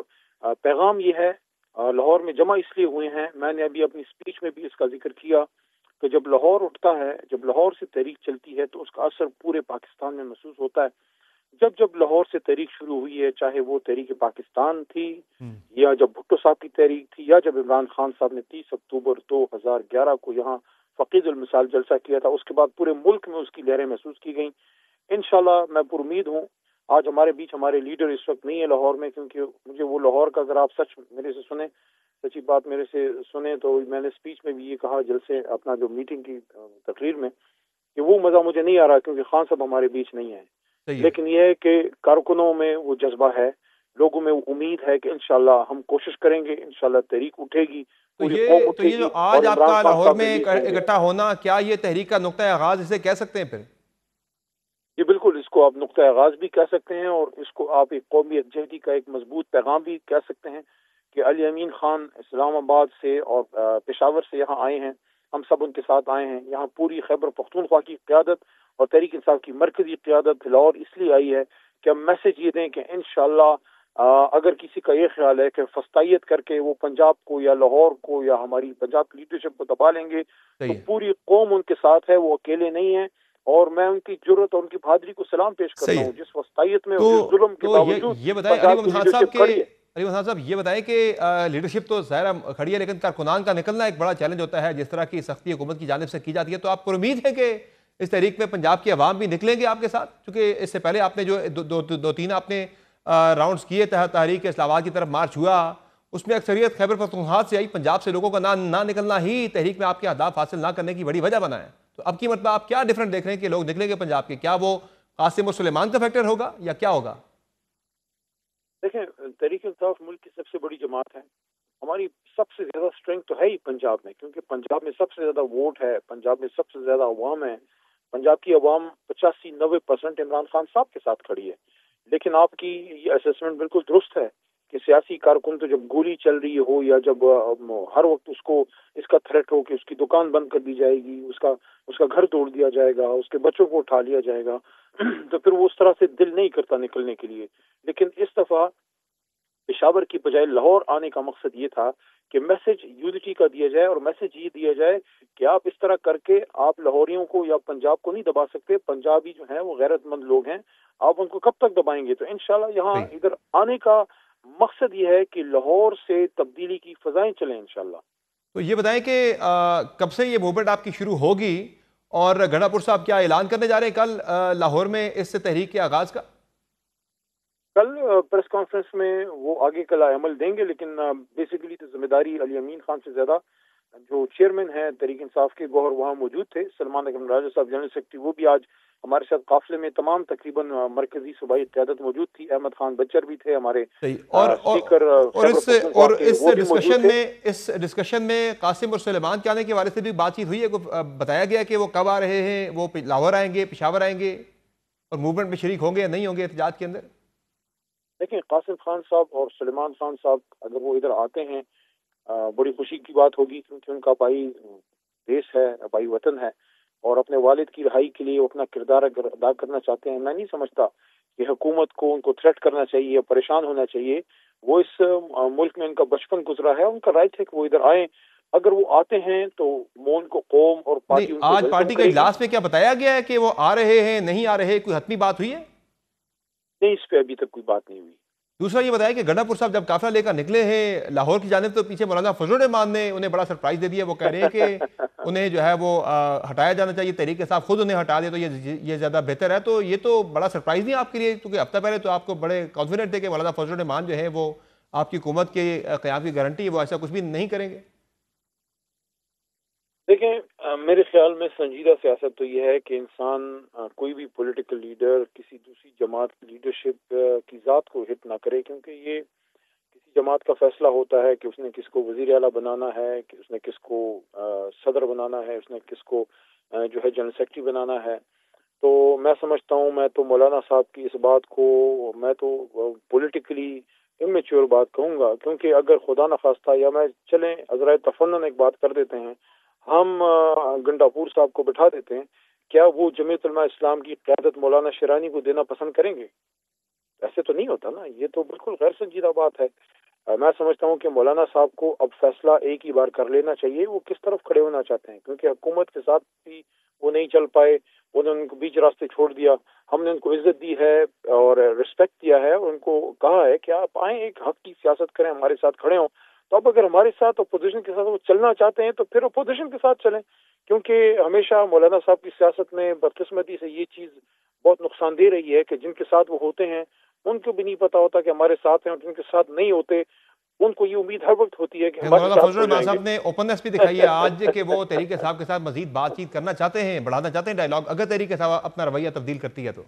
پیغام یہ ہے، لاہور میں جمع اس لیے ہوئے ہیں، میں نے ابھی اپنی اسپیچ میں بھی اس کا ذکر کیا کہ جب لاہور اٹھتا ہے، جب لاہور سے تحریک چلتی ہے تو اس کا اثر پورے پاکستان میں محسوس ہوتا ہے. جب لاہور سے تحریک شروع ہوئی ہے، چاہے وہ تحریک پاکستان تھی یا جب بھٹو صاحب کی تحریک تھی یا جب عمران خان صاحب نے 30 اکتوبر 2011 کو یہاں فقید المثال جلسہ کیا تھا، اس کے بعد پورے ملک میں اس کی لہریں محسوس کی گئیں. انشاءاللہ میں پر امید ہوں. آج ہمارے بیچ ہمارے لیڈر اس وقت نہیں ہے لاہور میں، کیونکہ مجھے وہ لاہور کا، اگر آپ سچ میرے سے سنیں، سچی بات میرے سے سنیں، تو میں نے اسپیچ میں بھی یہ کہا جلسے اپنا جو میٹنگ کی تقریر میں، کہ وہ مزہ مجھے نہیں آ رہا کیونکہ خان صاحب ہمارے بیچ نہیں ہے. لیکن یہ ہے کہ کارکنوں میں وہ جذبہ ہے، لوگوں میں وہ امید ہے کہ انشاءاللہ ہم کوشش کریں گے، انشاءاللہ تحریک اٹھے گی. تو یہ جو آج آپ کا لاہور میں اکٹھا ہونا، کیا یہ تحریک کا نقطہ آغاز اسے کہہ سکتے ہیں پھر؟ جی بالکل، اس کو آپ نقطہ آغاز بھی کہہ سکتے ہیں، اور اس کو آپ ایک قومی یکجہتی کا ایک مضبوط پیغام بھی کہہ سکتے ہیں کہ علی امین خان اسلام آباد سے اور پشاور سے یہاں آئے ہیں، ہم سب ان کے ساتھ آئے ہیں. یہاں پوری خیبر پختونخوا کی قیادت اور تحریک انصاف کی مرکزی قیادت لاہور اس لیے آئی ہے کہ ہم میسج یہ دیں کہ انشاءاللہ اگر کسی کا یہ خیال ہے کہ فسطائیت کر کے وہ پنجاب کو یا لاہور کو یا ہماری پنجاب کی لیڈرشپ کو دبا لیں گے، تو پوری قوم ان کے ساتھ ہے، وہ اکیلے نہیں ہیں. اور میں ان کی جرت اور ان کی بہادری کو سلام پیش کرتا ہوں جس وسطائیت میں اور جس ظلم کے باوجود یہ بتائیں علی محمد خان صاحب یہ بتائیں کہ لیڈرشپ تو ظاہر کھڑی ہے، لیکن کارکنان کا نکلنا ایک بڑا چیلنج ہوتا ہے جس طرح کی سختی حکومت کی جانب سے کی جاتی ہے. تو آپ پر امید ہے کہ اس تحریک میں پنجاب کی عوام بھی نکلیں گے آپ کے ساتھ؟ چونکہ اس سے پہلے آپ نے جو دو تین آپ نے راؤنڈز کیے تحریک اسلام آباد کی طرف مارچ ہوا، اس میں اکثریت خیبر پختونخوا سے آئی، پنجاب سے لوگوں کا نہ نکلنا ہی تحریک میں آپ کے اہداف حاصل نہ کرنے کی بڑی وجہ بنا ہے. تو اب کی مرتبہ آپ کیا ڈیفرنٹ دیکھ رہے ہیں کہ لوگ نکلیں گے پنجاب کے؟ کیا وہ قاسم اور سلیمان کا فیکٹر ہوگا یا کیا ہوگا؟ دیکھیں، تحریک انصاف ملک کی سب سے بڑی جماعت ہے. ہماری سب سے زیادہ اسٹرینگتھ تو ہے ہی پنجاب میں، کیونکہ پنجاب میں سب سے زیادہ ووٹ ہے، پنجاب میں سب سے زیادہ عوام ہے. پنجاب کی عوام 85-90% عمران خان صاحب کے ساتھ کھڑی ہے. لیکن آپ کی یہ اسیسمنٹ بالکل درست ہے کہ سیاسی کارکن تو جب گولی چل رہی ہو یا جب ہر وقت اس کا تھریٹ ہو کہ اس کی دکان بند کر دی جائے گی، اس کا گھر توڑ دیا جائے گا، اس کے بچوں کو اٹھا لیا جائے گا، تو پھر وہ اس طرح سے دل نہیں کرتا نکلنے کے لیے. لیکن اس دفعہ پشاور کی بجائے لاہور آنے کا مقصد یہ تھا کہ میسج یونٹی کا دیا جائے، اور میسج یہ دیا جائے کہ آپ اس طرح کر کے آپ لاہوریوں کو یا پنجاب کو نہیں دبا سکتے. پنجابی جو ہیں وہ غیرت مند لوگ ہیں، آپ ان کو کب تک دبائیں گے؟ تو انشاءاللہ یہاں ادھر آنے کا مقصد یہ ہے کہ لاہور سے تبدیلی کی فضائیں چلیں انشاءاللہ. تو یہ بتائیں کہ کب سے یہ موومنٹ آپ کی شروع ہوگی، اور گھڑا پور صاحب کیا اعلان کرنے جا رہے ہیں کل لاہور میں اس سے تحریک کے آغاز کا؟ کل پریس کانفرنس میں وہ آگے کل عمل دیں گے، لیکن بیسیکلی تو ذمہ داری علی امین خان سے زیادہ جو چیئرمین ہیں تحریک انصاف کے گوہر وہاں موجود تھے. سلمان اکرم راجہ صاحب جنرل سیکرٹری، وہ بھی آج ہمارے ساتھ قافلے میں تمام تقریباً مرکزی صوبائی قیادت موجود تھی. احمد خان بچر بھی تھے ہمارے اسپیکر. اور اس ڈسکشن میں قاسم اور سلیمان کے آنے کے حوالے سے بھی بات چیت ہوئی ہے؟ بتایا گیا کہ وہ کب آ رہے ہیں، وہ لاہور آئیں گے، پشاور آئیں گے، اور موومنٹ میں شریک ہوں گے یا نہیں ہوں گے احتجاج کے اندر؟ دیکھیں، قاسم خان صاحب اور سلیمان خان صاحب اگر وہ ادھر آتے ہیں بڑی خوشی کی بات ہوگی، کیونکہ ان کا بھائی دیش ہے، بھائی وطن ہے، اور اپنے والد کی رہائی کے لیے وہ اپنا کردار ادا کرنا چاہتے ہیں. میں نہیں سمجھتا کہ حکومت کو ان کو تھریٹ کرنا چاہیے یا پریشان ہونا چاہیے. وہ اس ملک میں ان کا بچپن گزرا ہے، ان کا رائٹ ہے کہ وہ ادھر آئیں. اگر وہ آتے ہیں تو مون کو قوم اور پارٹی آج پارٹی کے اجلاس میں کیا بتایا گیا ہے کہ وہ آ رہے ہیں نہیں آ رہے؟ کوئی حتمی بات ہوئی ہے؟ نہیں، اس پہ ابھی تک کوئی بات نہیں ہوئی. دوسرا یہ بتایا کہ گھڑا پور صاحب جب قافلہ لے کر نکلے ہیں لاہور کی جانب، تو پیچھے مولانا فضل الرحمان نے انہیں بڑا سرپرائز دے دیا. وہ کہہ رہے ہیں کہ انہیں جو ہے وہ ہٹایا جانا چاہیے، تحریک کے صاحب خود انہیں ہٹا دے تو یہ زیادہ بہتر ہے. تو یہ تو بڑا سرپرائز نہیں آپ کے لیے؟ کیونکہ ہفتہ پہلے تو آپ کو بڑے کانفیڈنٹ تھے کہ مولانا فضل الرحمان جو ہے وہ آپ کی حکومت کے قیام کی گارنٹی ہے، وہ ایسا کچھ بھی نہیں کریں گے. دیکھیں، میرے خیال میں سنجیدہ سیاست تو یہ ہے کہ انسان کوئی بھی پولیٹیکل لیڈر کسی دوسری جماعت کی لیڈرشپ کی ذات کو ہٹ نہ کرے، کیونکہ یہ کسی جماعت کا فیصلہ ہوتا ہے کہ اس نے کس کو وزیر اعلیٰ بنانا ہے، کہ اس نے کس کو صدر بنانا ہے، اس نے کس کو جو ہے جنرل سیکرٹری بنانا ہے. تو میں سمجھتا ہوں، میں تو مولانا صاحب کی اس بات کو میں تو پولیٹیکلی امیچور بات کہوں گا، کیونکہ اگر خدا نخواستہ یا میں چلیں عذرائے تفنن ایک بات کر دیتے ہیں، ہم گنڈا پور صاحب کو بٹھا دیتے ہیں، کیا وہ جمعیت علماء اسلام کی قیادت مولانا شیرانی کو دینا پسند کریں گے؟ ایسے تو نہیں ہوتا نا، یہ تو بالکل غیر سنجیدہ بات ہے۔ میں سمجھتا ہوں کہ مولانا صاحب کو اب فیصلہ ایک ہی بار کر لینا چاہیے، وہ کس طرف کھڑے ہونا چاہتے ہیں، کیونکہ حکومت کے ساتھ بھی وہ نہیں چل پائے، انہوں نے ان کو بیچ راستے چھوڑ دیا، ہم نے ان کو عزت دی ہے اور رسپیکٹ دیا ہے، اور ان کو کہا ہے کہ آپ آئیں، ایک حق کی سیاست کریں، ہمارے ساتھ کھڑے ہوں۔ تو اب اگر ہمارے ساتھ اپوزیشن کے ساتھ وہ چلنا چاہتے ہیں تو پھر اپوزیشن کے ساتھ چلیں، کیونکہ ہمیشہ مولانا صاحب کی سیاست میں بدقسمتی سے یہ چیز بہت نقصان دہ رہی ہے کہ جن کے ساتھ وہ ہوتے ہیں ان کو بھی نہیں پتا ہوتا کہ ہمارے ساتھ ہیں، اور جن کے ساتھ نہیں ہوتے ان کو یہ امید ہر وقت ہوتی ہے کہ ہمارے مولانا ساتھ فضل ہو الرحمان جائیں صاحب گے۔ نے اوپننس بھی دکھائی ہے آج کہ وہ تحریک انصاف کے ساتھ مزید بات چیت کرنا چاہتے ہیں، بڑھانا چاہتے ہیں ڈائلاگ، اگر تحریک انصاف اپنا رویہ تبدیل کرتی ہے تو؟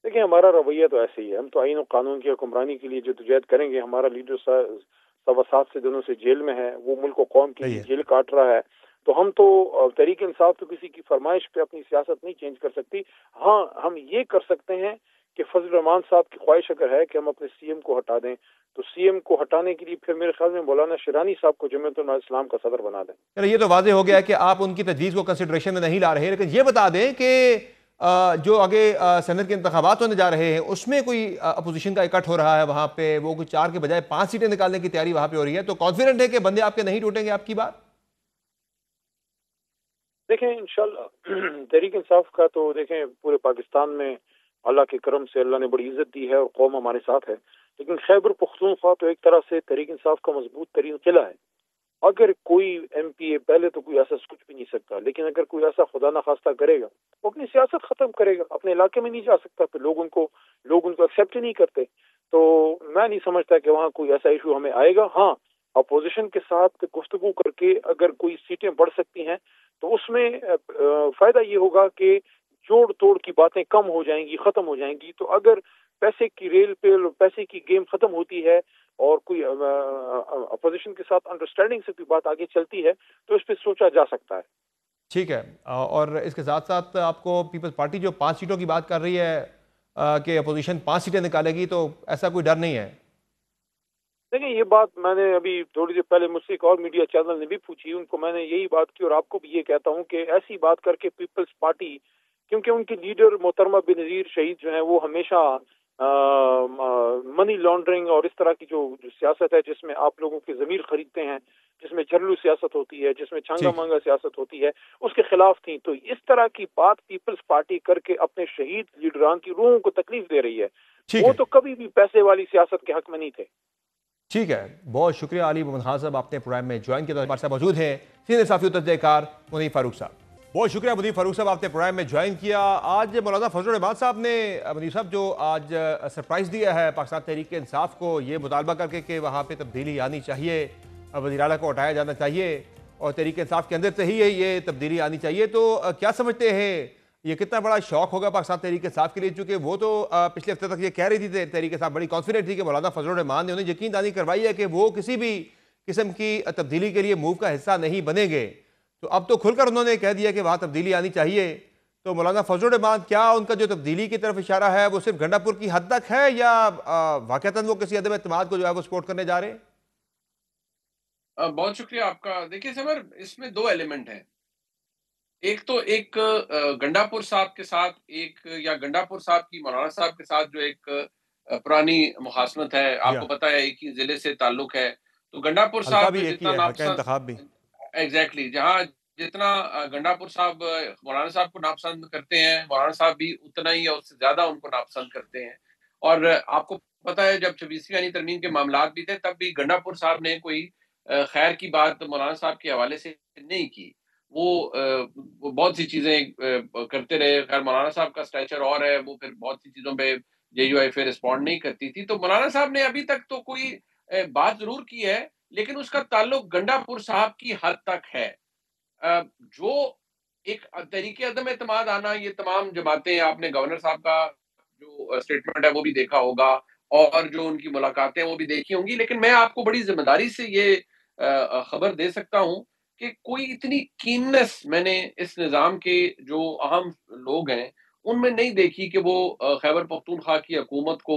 دیکھیں ہمارا رویہ تو ایسے ہی ہے، ہم تو آئین و قانون کی حکمرانی کے لیے جدوجہد کریں گے۔ ہمارا لیڈر 7.25 دنوں سے جیل میں ہے، وہ ملک و قوم کے لیے جیل کاٹ رہا ہے، تو ہم تو تحریک انصاف تو کسی کی فرمائش پہ اپنی سیاست نہیں چینج کر سکتی۔ ہاں ہم یہ کر سکتے ہیں کہ فضل الرحمان صاحب کی خواہش اگر ہے کہ ہم اپنے سی ایم کو ہٹا دیں تو سی ایم کو ہٹانے کے لیے پھر میرے خیال میں مولانا شیرانی صاحب کو جمعیت علماء اسلام کا صدر بنا دیں۔ چلو یہ تو واضح ہو گیا ہے کہ آپ ان کی تجویز کو کنسیڈریشن میں نہیں لا رہے، لیکن یہ بتا دیں کہ جو آگے سینٹ کے انتخابات ہونے جا رہے ہیں اس میں کوئی اپوزیشن کا اکٹھ ہو رہا ہے وہاں پہ، وہ کوئی 4 کے بجائے 5 سیٹیں نکالنے کی تیاری وہاں پہ ہو رہی ہے، تو کانفیڈنٹ ہے کہ بندے آپ کے نہیں ٹوٹیں گے؟ آپ کی بات دیکھیں انشاءاللہ تحریک انصاف کا تو دیکھیں پورے پاکستان میں اللہ کے کرم سے اللہ نے بڑی عزت دی ہے اور قوم ہمارے ساتھ ہے، لیکن خیبر پختونخوا تو ایک طرح سے تحریک انصاف کا مضبوط ترین قلعہ ہے۔ اگر کوئی ایم پی اے پہلے تو کوئی ایسا سوچ بھی نہیں سکتا، لیکن اگر کوئی ایسا خدا نخواستہ کرے گا وہ اپنی سیاست ختم کرے گا، اپنے علاقے میں نہیں جا سکتا، پھر لوگ ان کو ایکسیپٹ ہی نہیں کرتے، تو میں نہیں سمجھتا کہ وہاں کوئی ایسا ایشو ہمیں آئے گا۔ ہاں اپوزیشن کے ساتھ گفتگو کر کے اگر کوئی سیٹیں بڑھ سکتی ہیں تو اس میں فائدہ یہ ہوگا کہ جوڑ توڑ کی باتیں کم ہو جائیں گی، ختم ہو جائیں گی، تو اگر پیسے کی ریل پہ پیسے کی گیم ختم ہوتی ہے اور کوئی اپوزیشن کے ساتھ انڈرسٹینڈنگ سے کوئی بات آگے چلتی ہے تو اس پہ سوچا جا سکتا ہے۔ ٹھیک ہے، اور اس کے ساتھ ساتھ آپ کو پیپلز پارٹی جو 5 سیٹوں کی بات کر رہی ہے کہ اپوزیشن 5 سیٹیں نکالے گی، تو ایسا کوئی ڈر نہیں ہے؟ دیکھیں یہ بات میں نے ابھی تھوڑی دیر پہلے مجھ سے ایک اور میڈیا چینل نے بھی پوچھی، ان کو میں نے یہی بات کی اور آپ کو بھی یہ کہتا ہوں کہ ایسی بات کر کے پیپلز پارٹی، کیونکہ ان کی لیڈر محترمہ بنظیر شہید جو ہیں وہ ہمیشہ منی لانڈرنگ اور اس طرح کی جو سیاست ہے جس میں آپ لوگوں کی ضمیر خریدتے ہیں، جس میں جھرلو سیاست ہوتی ہے، جس میں چھانگا مانگا سیاست ہوتی ہے، اس کے خلاف تھیں، تو اس طرح کی بات پیپلز پارٹی کر کے اپنے شہید لیڈران کی روحوں کو تکلیف دے رہی ہے۔ وہ تو کبھی بھی پیسے والی سیاست کے حق میں نہیں تھے۔ ٹھیک ہے، بہت شکریہ علی محمد خان صاحب، آپ نے پروگرام میں جوائن کیا، ہمارے ساتھ موجود ہیں سینئر صحافی و تجزیہ کار منیب فاروق صاحب۔ بہت شکریہ منیب فاروق صاحب، آپ نے پروگرام میں جوائن کیا۔ آج مولانا فضل الرحمان صاحب نے منیب صاحب جو آج سرپرائز دیا ہے پاکستان تحریک انصاف کو، یہ مطالبہ کر کے کہ وہاں پہ تبدیلی آنی چاہیے، وزیر اعلیٰ کو ہٹایا جانا چاہیے اور تحریک انصاف کے اندر سے ہی یہ تبدیلی آنی چاہیے، تو کیا سمجھتے ہیں یہ کتنا بڑا شوق ہوگا پاکستان تحریک انصاف کے لیے؟ چونکہ وہ تو پچھلے ہفتے تک یہ کہہ رہی تھی تحریک انصاف بڑی کانفیڈنٹ تھی کہ مولانا فضل الرحمان نے انہیں یقین دہانی کروائی ہے کہ وہ کسی بھی قسم کی تبدیلی کے لیے موو کا حصہ نہیں بنیں گے، تو اب تو کھل کر انہوں نے کہہ دیا کہ وہاں تبدیلی آنی چاہیے، تو مولانا فضل الرحمان کیا ان کا جو تبدیلی کی طرف اشارہ ہے وہ صرف گنڈا پور کی حد تک ہے یا واقعتاً وہ کسی عدم اعتماد کو جو ہے وہ سپورٹ کرنے جا رہے ہیں؟ بہت شکریہ آپ کا۔ دیکھیے سمر، اس میں 2 ایلیمنٹ ہیں، ایک تو ایک گنڈا پور صاحب کے ساتھ یا گنڈا پور صاحب کی مولانا صاحب کے ساتھ جو ایک پرانی مخاصمت ہے، آپ کو پتا ہے ایک ہی ضلع سے تعلق ہے، تو گنڈا پور صاحب جتنا ناپسند، ایگزیکٹلی، جہاں جتنا گنڈا پور صاحب مولانا صاحب کو ناپسند کرتے ہیں، مولانا صاحب بھی اتنا ہی یا اس سے زیادہ ان کو ناپسند کرتے ہیں، اور آپ کو پتا ہے جب 26ویں یعنی ترمیم کے معاملات بھی تھے تب بھی گنڈا پور صاحب نے کوئی خیر کی بات مولانا صاحب کے حوالے سے نہیں کی، وہ بہت سی چیزیں کرتے رہے۔ خیر مولانا صاحب کا سٹیچر اور ہے، وہ پھر بہت سی چیزوں پہ جے یو آئی پھر رسپونڈ نہیں کرتی تھی، تو مولانا صاحب نے ابھی تک تو کوئی بات ضرور کی ہے لیکن اس کا تعلق گنڈا پور صاحب کی حد تک ہے۔ جو ایک تحریک عدم اعتماد آنا، یہ تمام جماعتیں، آپ نے گورنر صاحب کا جو سٹیٹمنٹ ہے وہ بھی دیکھا ہوگا اور جو ان کی ملاقاتیں وہ بھی دیکھی ہوں گی، لیکن میں آپ کو بڑی ذمہ داری سے یہ خبر دے سکتا ہوں کہ کوئی اتنی کیننس میں نے اس نظام کے جو اہم لوگ ہیں ان میں نہیں دیکھی کہ وہ خیبر پختونخوا کی حکومت کو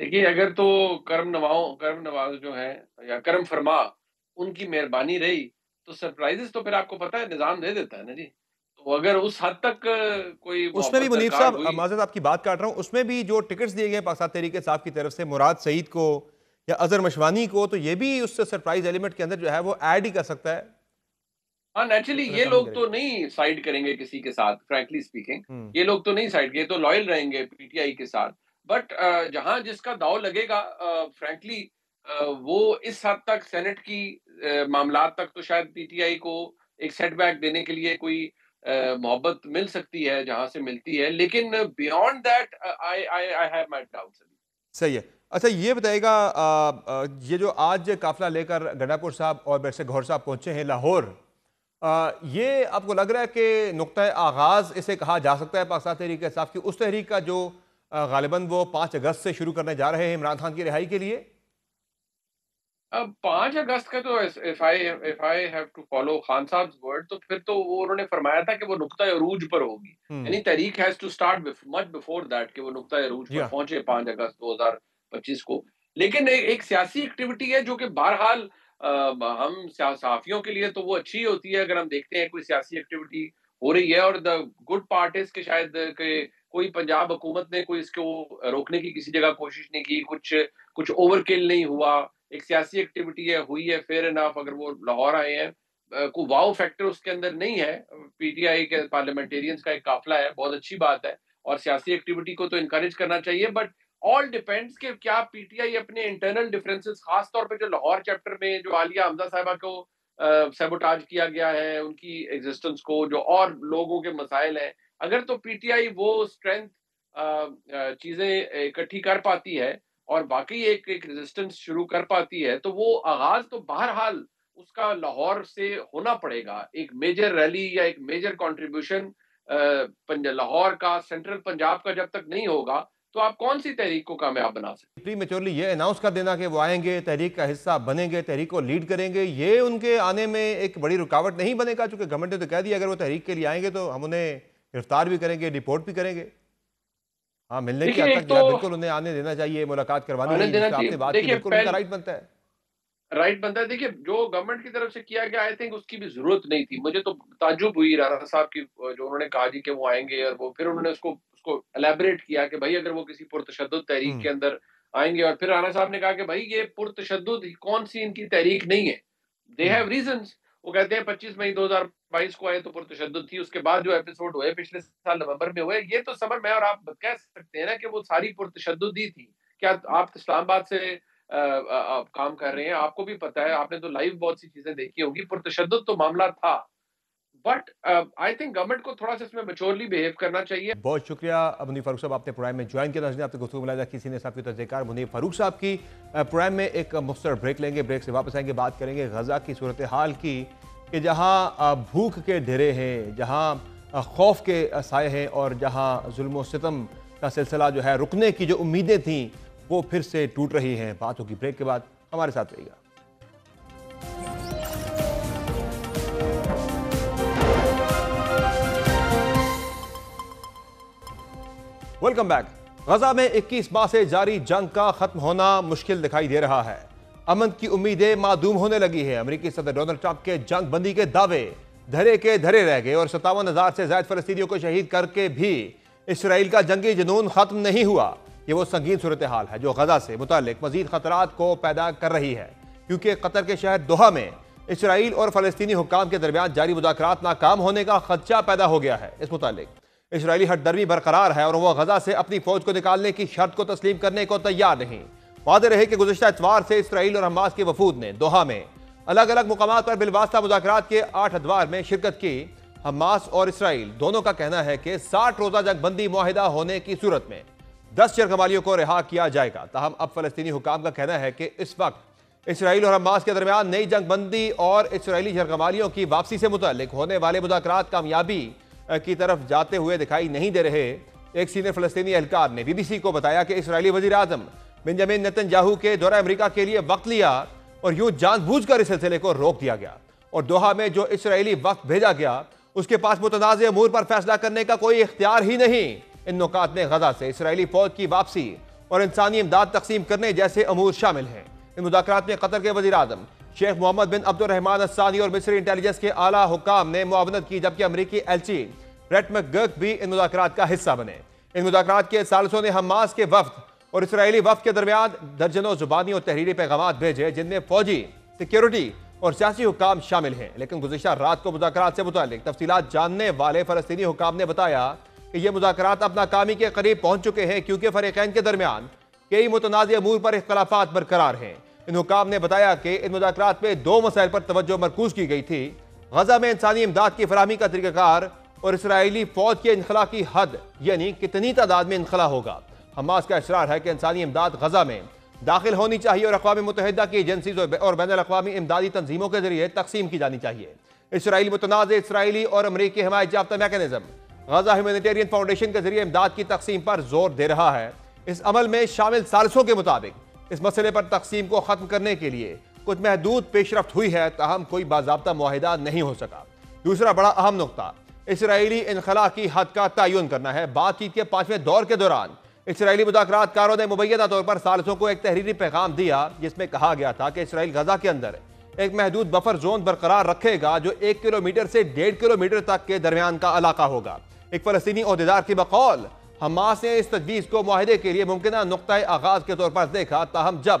دیکھیے اگر تو کرم نواز جو ہیں یا کرم فرما ان کی مہربانی رہی تو سرپرائزز تو پھر آپ کو پتہ ہے نظام دے دیتا ہے نا جی. تو اگر اس حد تک کوئی اس میں بھی محبت منیف درکار صاحب، ہوئی. معذرت آپ کی بات کاٹ رہا ہوں، اس میں بھی جو ٹکٹس دیے گئے پاکستان تحریک انصاف کی طرف سے مراد سعید کو یا اظہر مشوانی کو، تو یہ بھی اس سے سرپرائز ایلیمنٹ کے اندر جو ہے وہ ایڈ ہی کر سکتا ہے. ہاں نیچرلی یہ لوگ تو نہیں سائڈ کریں گے کسی کے ساتھ، فرینکلی اسپیکنگ یہ لوگ تو نہیں سائڈ یہ تو لائل رہیں گے پی ٹی آئی کے ساتھ. بٹ جہاں جس کا داؤ لگے گا فرینکلی وہ اس حد تک سینٹ کی معاملات تک تو شاید پی ٹی آئی کو ایک سیٹ بیک دینے کے لیے کوئی محبت مل سکتی ہے جہاں سے ملتی ہے، لیکن beyond that I have my doubts. صحیح ہے. اچھا یہ بتائے گا، یہ جو آج قافلہ لے کر گنڈاپور صاحب اور بیرسٹر گوہر صاحب پہنچے ہیں لاہور، یہ آپ کو لگ رہا ہے کہ نقطۂ آغاز اسے کہا جا سکتا ہے پاکستان تحریک انصاف کی اس تحریک کا جو غالباً وہ 5 اگست سے شروع کرنے جا رہے ہیں عمران خان کی رہائی کے لیے؟ اب 5 اگست کا تو if I have to follow Khan صاحب ورڈ تو پھر تو وہ انہوں نے فرمایا تھا کہ وہ نقطۂ عروج پر ہوگی، یعنی تحریک has to start much before that کہ وہ نقطۂ عروج پر پہنچے 5 اگست 2025 کو. لیکن ایک سیاسی ایکٹیویٹی ہے جو کہ بہرحال ہم صحافیوں کے لیے تو وہ اچھی ہوتی ہے اگر ہم دیکھتے ہیں کوئی سیاسی ایکٹیویٹی ہو رہی ہے، اور دا گڈ پارٹ از کہ شاید کہ کوئی پنجاب حکومت نے کوئی اس کو روکنے کی کسی جگہ کوشش نہیں کی، کچھ اوور کل نہیں ہوا، ایک سیاسی ایکٹیویٹی ہے ہوئی ہے فیئر انف. اگر وہ لاہور آئے ہیں کوئی واؤ فیکٹر اس کے اندر نہیں ہے، پی ٹی آئی کے پارلیمنٹیرینز کا ایک قافلہ ہے، بہت اچھی بات ہے اور سیاسی ایکٹیویٹی کو تو انکریج کرنا چاہیے. بٹ آل ڈیپینڈس کہ کیا پی ٹی آئی اپنے انٹرنل ڈفرینسز، خاص طور پہ جو لاہور چیپٹر میں جو عالیہ حمزہ صاحبہ کو سیبوٹاج کیا گیا ہے ان کی ایگزسٹنس کو، جو اور لوگوں کے مسائل ہیں، اگر تو پی ٹی آئی وہ اسٹرینتھ چیزیں اکٹھی کر پاتی ہے اور باقی ایک ریزسٹنس شروع کر پاتی ہے تو وہ آغاز تو بہرحال اس کا لاہور سے ہونا پڑے گا. ایک میجر ریلی یا ایک میجر کنٹریبیوشن لاہور کا، سینٹرل پنجاب کا جب تک نہیں ہوگا تو آپ کون سی تحریک کو کامیاب بنا سکتے؟ پری میچورلی یہ اناؤنس کر دینا کہ وہ آئیں گے، تحریک کا حصہ بنیں گے، تحریک کو لیڈ کریں گے، یہ ان کے آنے میں ایک بڑی رکاوٹ نہیں بنے گا؟ چونکہ گورنمنٹ نے تو کہہ دیا اگر وہ تحریک کے لیے آئیں گے تو ہم انہیں گرفتار بھی کریں گے، ڈیپورٹ بھی کریں گے. ہاں ملنے کی حد تک بالکل انہیں آنے دینا چاہیے، ملاقات کروانی ہے، آپ نے بات کی، بالکل ان کا رائٹ بنتا ہے. رائٹ بنتا ہے. دیکھیے جو گورنمنٹ کی طرف سے کیا گیا آئی تھنک اس کی بھی ضرورت نہیں تھی. مجھے تو تعجب ہوئی رانا صاحب کی جو انہوں نے کہا جی کہ وہ آئیں گے، اور وہ پھر انہوں نے اس کو الیبریٹ کیا کہ بھائی اگر وہ کسی پرتشدد تحریک کے اندر آئیں گے، اور پھر رانا صاحب نے کہا کہ بھائی یہ پرتشدد کون سی ان کی تحریک نہیں ہے، دے ہیو ریزنز. وہ کہتے ہیں 25 مئی 2022 کو آئے تو پرتشدد تھی، اس کے بعد جو ایپیسوڈ ہوئے پچھلے سال نومبر میں ہوئے، یہ تو سمجھ میں اور آپ کہہ سکتے ہیں نا کہ وہ ساری پرتشدد ہی تھی. کیا آپ اسلام آباد سے کام کر رہے ہیں، آپ کو بھی پتا ہے، آپ نے تو لائیو بہت سی چیزیں دیکھی ہوگی، پرتشدد تو معاملہ تھا. بٹ آئی تھنک گورنمنٹ کو تھوڑا سا اس میں میچورلی بیہیو کرنا چاہیے. بہت شکریہ منیف فاروق صاحب، آپ نے پروگرام میں جوائن کیا. ناظرین آپ نے گفتگو ملاحظہ کی سینئر صحافی تجزیہ کار منیف فاروق صاحب کی. پروگرام میں ایک مختصر بریک لیں گے، بریک سے واپس آئیں گے، بات کریں گے غزہ کی صورتحال کی کہ جہاں بھوک کے ڈھیرے ہیں، جہاں خوف کے سائے ہیں، اور جہاں ظلم و ستم کا سلسلہ جو ہے رکنے کی جو امیدیں تھیں وہ پھر سے ٹوٹ رہی ہیں. بات ہوگی بریک کے بعد، ہمارے ساتھ رہیے گا. Welcome back. غزہ میں 21 ماہ سے جاری جنگ کا ختم ہونا مشکل دکھائی دے رہا ہے. امن کی امیدیں معدوم ہونے لگی ہیں. امریکی صدر ڈونلڈ ٹرمپ کے جنگ بندی کے دعوے دھرے کے دھرے رہ گئے، اور 57,000 سے زائد فلسطینیوں کو شہید کر کے بھی اسرائیل کا جنگی جنون ختم نہیں ہوا. یہ وہ سنگین صورتحال ہے جو غزہ سے متعلق مزید خطرات کو پیدا کر رہی ہے، کیونکہ قطر کے شہر دوحہ میں اسرائیل اور فلسطینی حکام کے درمیان جاری مذاکرات ناکام ہونے کا خدشہ پیدا ہو گیا ہے. اس متعلق اسرائیلی ہٹ درمی برقرار ہے اور وہ غزہ سے اپنی فوج کو نکالنے کی شرط کو تسلیم کرنے کو تیار نہیں. واضح رہے کہ گزشتہ اتوار سے اسرائیل اور حماس کے وفود نے دوحہ میں الگ الگ مقامات پر بالواسطہ مذاکرات کے 8 ادوار میں شرکت کی. حماس اور اسرائیل دونوں کا کہنا ہے کہ 60 روزہ جنگ بندی معاہدہ ہونے کی صورت میں 10 جرگمالیوں کو رہا کیا جائے گا. تاہم اب فلسطینی حکام کا کہنا ہے کہ اس وقت اسرائیل اور حماس کے درمیان نئی جنگ بندی اور اسرائیلی جرگمالیوں کی واپسی سے متعلق ہونے والے مذاکرات کامیابی کی طرف جاتے ہوئے دکھائی نہیں دے رہے. ایک سینئر فلسطینی اہلکار نے بی بی سی کو بتایا کہ اسرائیلی وزیر اعظم بنجامن نیتن یاہو کے دورہ امریکہ کے لیے وقت لیا اور یوں جان بوجھ کر اس سلسلے کو روک دیا گیا، اور دوحہ میں جو اسرائیلی وقت بھیجا گیا اس کے پاس متنازع امور پر فیصلہ کرنے کا کوئی اختیار ہی نہیں. ان نکات نے غزہ سے اسرائیلی فوج کی واپسی اور انسانی امداد تقسیم کرنے جیسے امور شامل ہیں۔ ان مذاکرات میں قطر کے وزیر اعظم شیخ محمد بن عبد الرحمن الثانی اور مصری انٹیلیجنس کے اعلیٰ حکام نے معاونت کی، جبکہ امریکی ایلچی بریٹ میک گرک بھی ان مذاکرات کا حصہ بنے۔ ان مذاکرات کے ثالثوں نے حماس کے وفد اور اسرائیلی وفد کے درمیان درجنوں زبانی اور تحریری پیغامات بھیجے، جن میں فوجی، سیکیورٹی اور سیاسی حکام شامل ہیں۔ لیکن گزشتہ رات کو مذاکرات سے متعلق تفصیلات جاننے والے فلسطینی حکام نے بتایا کہ یہ مذاکرات اب ناکامی کے قریب پہنچ چکے ہیں، کیونکہ فریقین کے درمیان کئی متنازع امور پر اختلافات برقرار ہیں۔ ان حکام نے بتایا کہ ان مذاکرات میں دو مسائل پر توجہ مرکوز کی گئی تھی: غزہ میں انسانی امداد کی فراہمی کا طریقہ کار اور اسرائیلی فوج کے انخلا کی حد، یعنی کتنی تعداد میں انخلا ہوگا۔ حماس کا اصرار ہے کہ انسانی امداد غزہ میں داخل ہونی چاہیے اور اقوام متحدہ کی ایجنسیز اور بین الاقوامی امدادی تنظیموں کے ذریعے تقسیم کی جانی چاہیے۔ اسرائیلی متنازع اسرائیلی اور امریکی حمایت یافتہ میکانزم غزہ ہیومینیٹیرین فاؤنڈیشن کے ذریعے امداد کی تقسیم پر زور دے رہا ہے۔ اس عمل میں شامل ثالثوں کے مطابق اس مسئلے پر تقسیم کو ختم کرنے کے لیے کچھ محدود پیش رفت ہوئی ہے، تاہم کوئی باضابطہ معاہدہ نہیں ہو سکا۔ دوسرا بڑا اہم نقطہ اسرائیلی انخلا کی حد کا تعین کرنا ہے۔ بات چیت کے 5ویں دور کے دوران اسرائیلی مذاکرات کاروں نے مبینہ طور پر ثالثوں کو ایک تحریری پیغام دیا، جس میں کہا گیا تھا کہ اسرائیل غزہ کے اندر ایک محدود بفر زون برقرار رکھے گا جو 1 کلومیٹر سے 1.5 کلومیٹر تک کے درمیان کا علاقہ ہوگا۔ ایک فلسطینی عہدیدار کی بقول حماس نے اس تجویز کو معاہدے کے لیے ممکنہ نقطۂ آغاز کے طور پر دیکھا، تاہم جب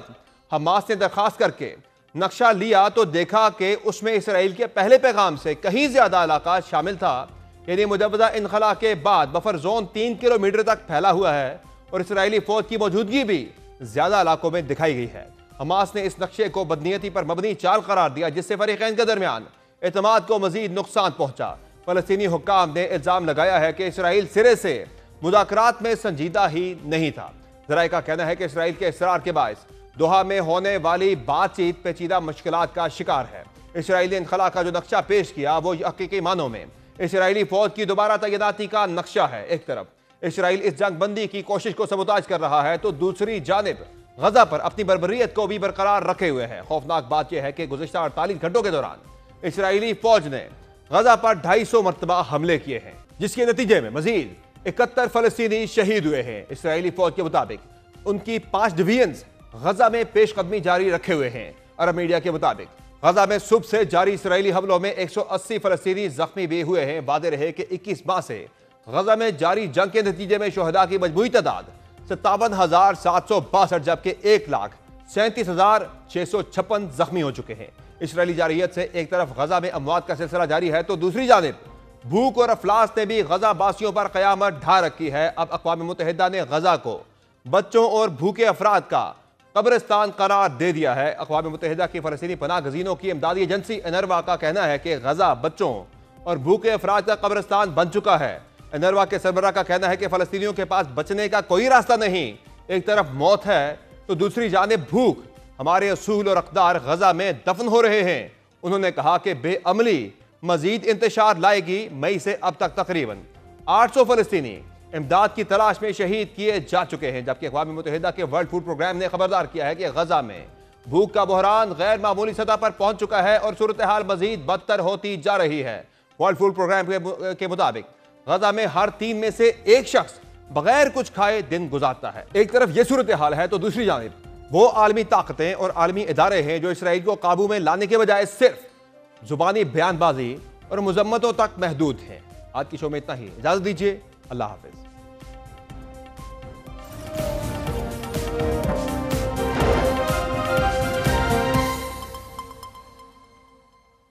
حماس نے درخواست کر کے نقشہ لیا تو دیکھا کہ اس میں اسرائیل کے پہلے پیغام سے کہیں زیادہ علاقہ شامل تھا، یعنی مجوزہ انخلا کے بعد بفر زون 3 کلومیٹر تک پھیلا ہوا ہے اور اسرائیلی فوج کی موجودگی بھی زیادہ علاقوں میں دکھائی گئی ہے۔ حماس نے اس نقشے کو بدنیتی پر مبنی چال قرار دیا، جس سے فریقین کے درمیان اعتماد کو مزید نقصان پہنچا۔ فلسطینی حکام نے الزام لگایا ہے کہ اسرائیل سرے سے مذاکرات میں سنجیدہ ہی نہیں تھا۔ ذرائع کا کہنا ہے کہ اسرائیل کے اصرار کے باعث دوحہ میں ہونے والی بات چیت پیچیدہ مشکلات کا شکار ہے۔ اسرائیلی انخلا کا جو نقشہ پیش کیا وہ حقیقی معنوں میں اسرائیلی فوج کی دوبارہ تعیناتی کا نقشہ ہے۔ ایک طرف اسرائیل اس جنگ بندی کی کوشش کو سبوتاژ کر رہا ہے تو دوسری جانب غزہ پر اپنی بربریت کو بھی برقرار رکھے ہوئے ہے۔ خوفناک بات یہ ہے کہ گزشتہ 48 گھنٹوں کے دوران اسرائیلی فوج نے غزہ پر 250 مرتبہ حملے کیے ہیں، جس کے نتیجے میں مزید 71 فلسطینی شہید ہوئے ہیں۔ اسرائیلی فوج کے مطابق ان کی 5 ڈویژنز غزہ میں پیش قدمی جاری رکھے ہوئے ہیں۔ عرب میڈیا کے مطابق غزہ میں صبح سے جاری اسرائیلی حملوں میں 180 فلسطینی زخمی بھی ہوئے ہیں۔ واضح رہے کہ 21 ماہ سے غزہ میں جاری جنگ کے نتیجے میں شہداء کی مجموعی تعداد 57,762، جبکہ 1,37,656 زخمی ہو چکے ہیں۔ اسرائیلی جارحیت سے ایک طرف غزہ میں اموات کا سلسلہ جاری ہے تو دوسری جانب بھوک اور افلاس نے بھی غزہ باسیوں پر قیامت ڈھا رکھی ہے۔ اب اقوام متحدہ نے غزہ کو بچوں اور بھوکے افراد کا قبرستان قرار دے دیا ہے۔ اقوام متحدہ کی فلسطینی پناہ گزینوں کی امدادی ایجنسی انروا کا کہنا ہے کہ غزہ بچوں اور بھوکے افراد کا قبرستان بن چکا ہے۔ انروا کے سربراہ کا کہنا ہے کہ فلسطینیوں کے پاس بچنے کا کوئی راستہ نہیں، ایک طرف موت ہے تو دوسری جانب بھوک۔ ہمارے اصول اور اقدار غزہ میں دفن ہو رہے ہیں۔ انہوں نے کہا کہ بے عملی مزید انتشار لائے گی۔ مئی سے اب تک تقریباً 800 فلسطینی امداد کی تلاش میں شہید کیے جا چکے ہیں، جبکہ اقوام متحدہ کے ورلڈ فوڈ پروگرام نے خبردار کیا ہے کہ غزہ میں بھوک کا بحران غیر معمولی سطح پر پہنچ چکا ہے اور صورتحال مزید بدتر ہوتی جا رہی ہے۔ ورلڈ فوڈ پروگرام کے مطابق غزہ میں ہر 3 میں سے ایک شخص بغیر کچھ کھائے دن گزارتا ہے۔ ایک طرف یہ صورتحال ہے تو دوسری جانب وہ عالمی طاقتیں اور عالمی ادارے ہیں جو اسرائیل کو قابو میں لانے کے بجائے صرف زبانی بیان بازی اور مذمتوں تک محدود ہیں۔ آج کی شو میں اتنا ہی، اجازت دیجیے، اللہ حافظ۔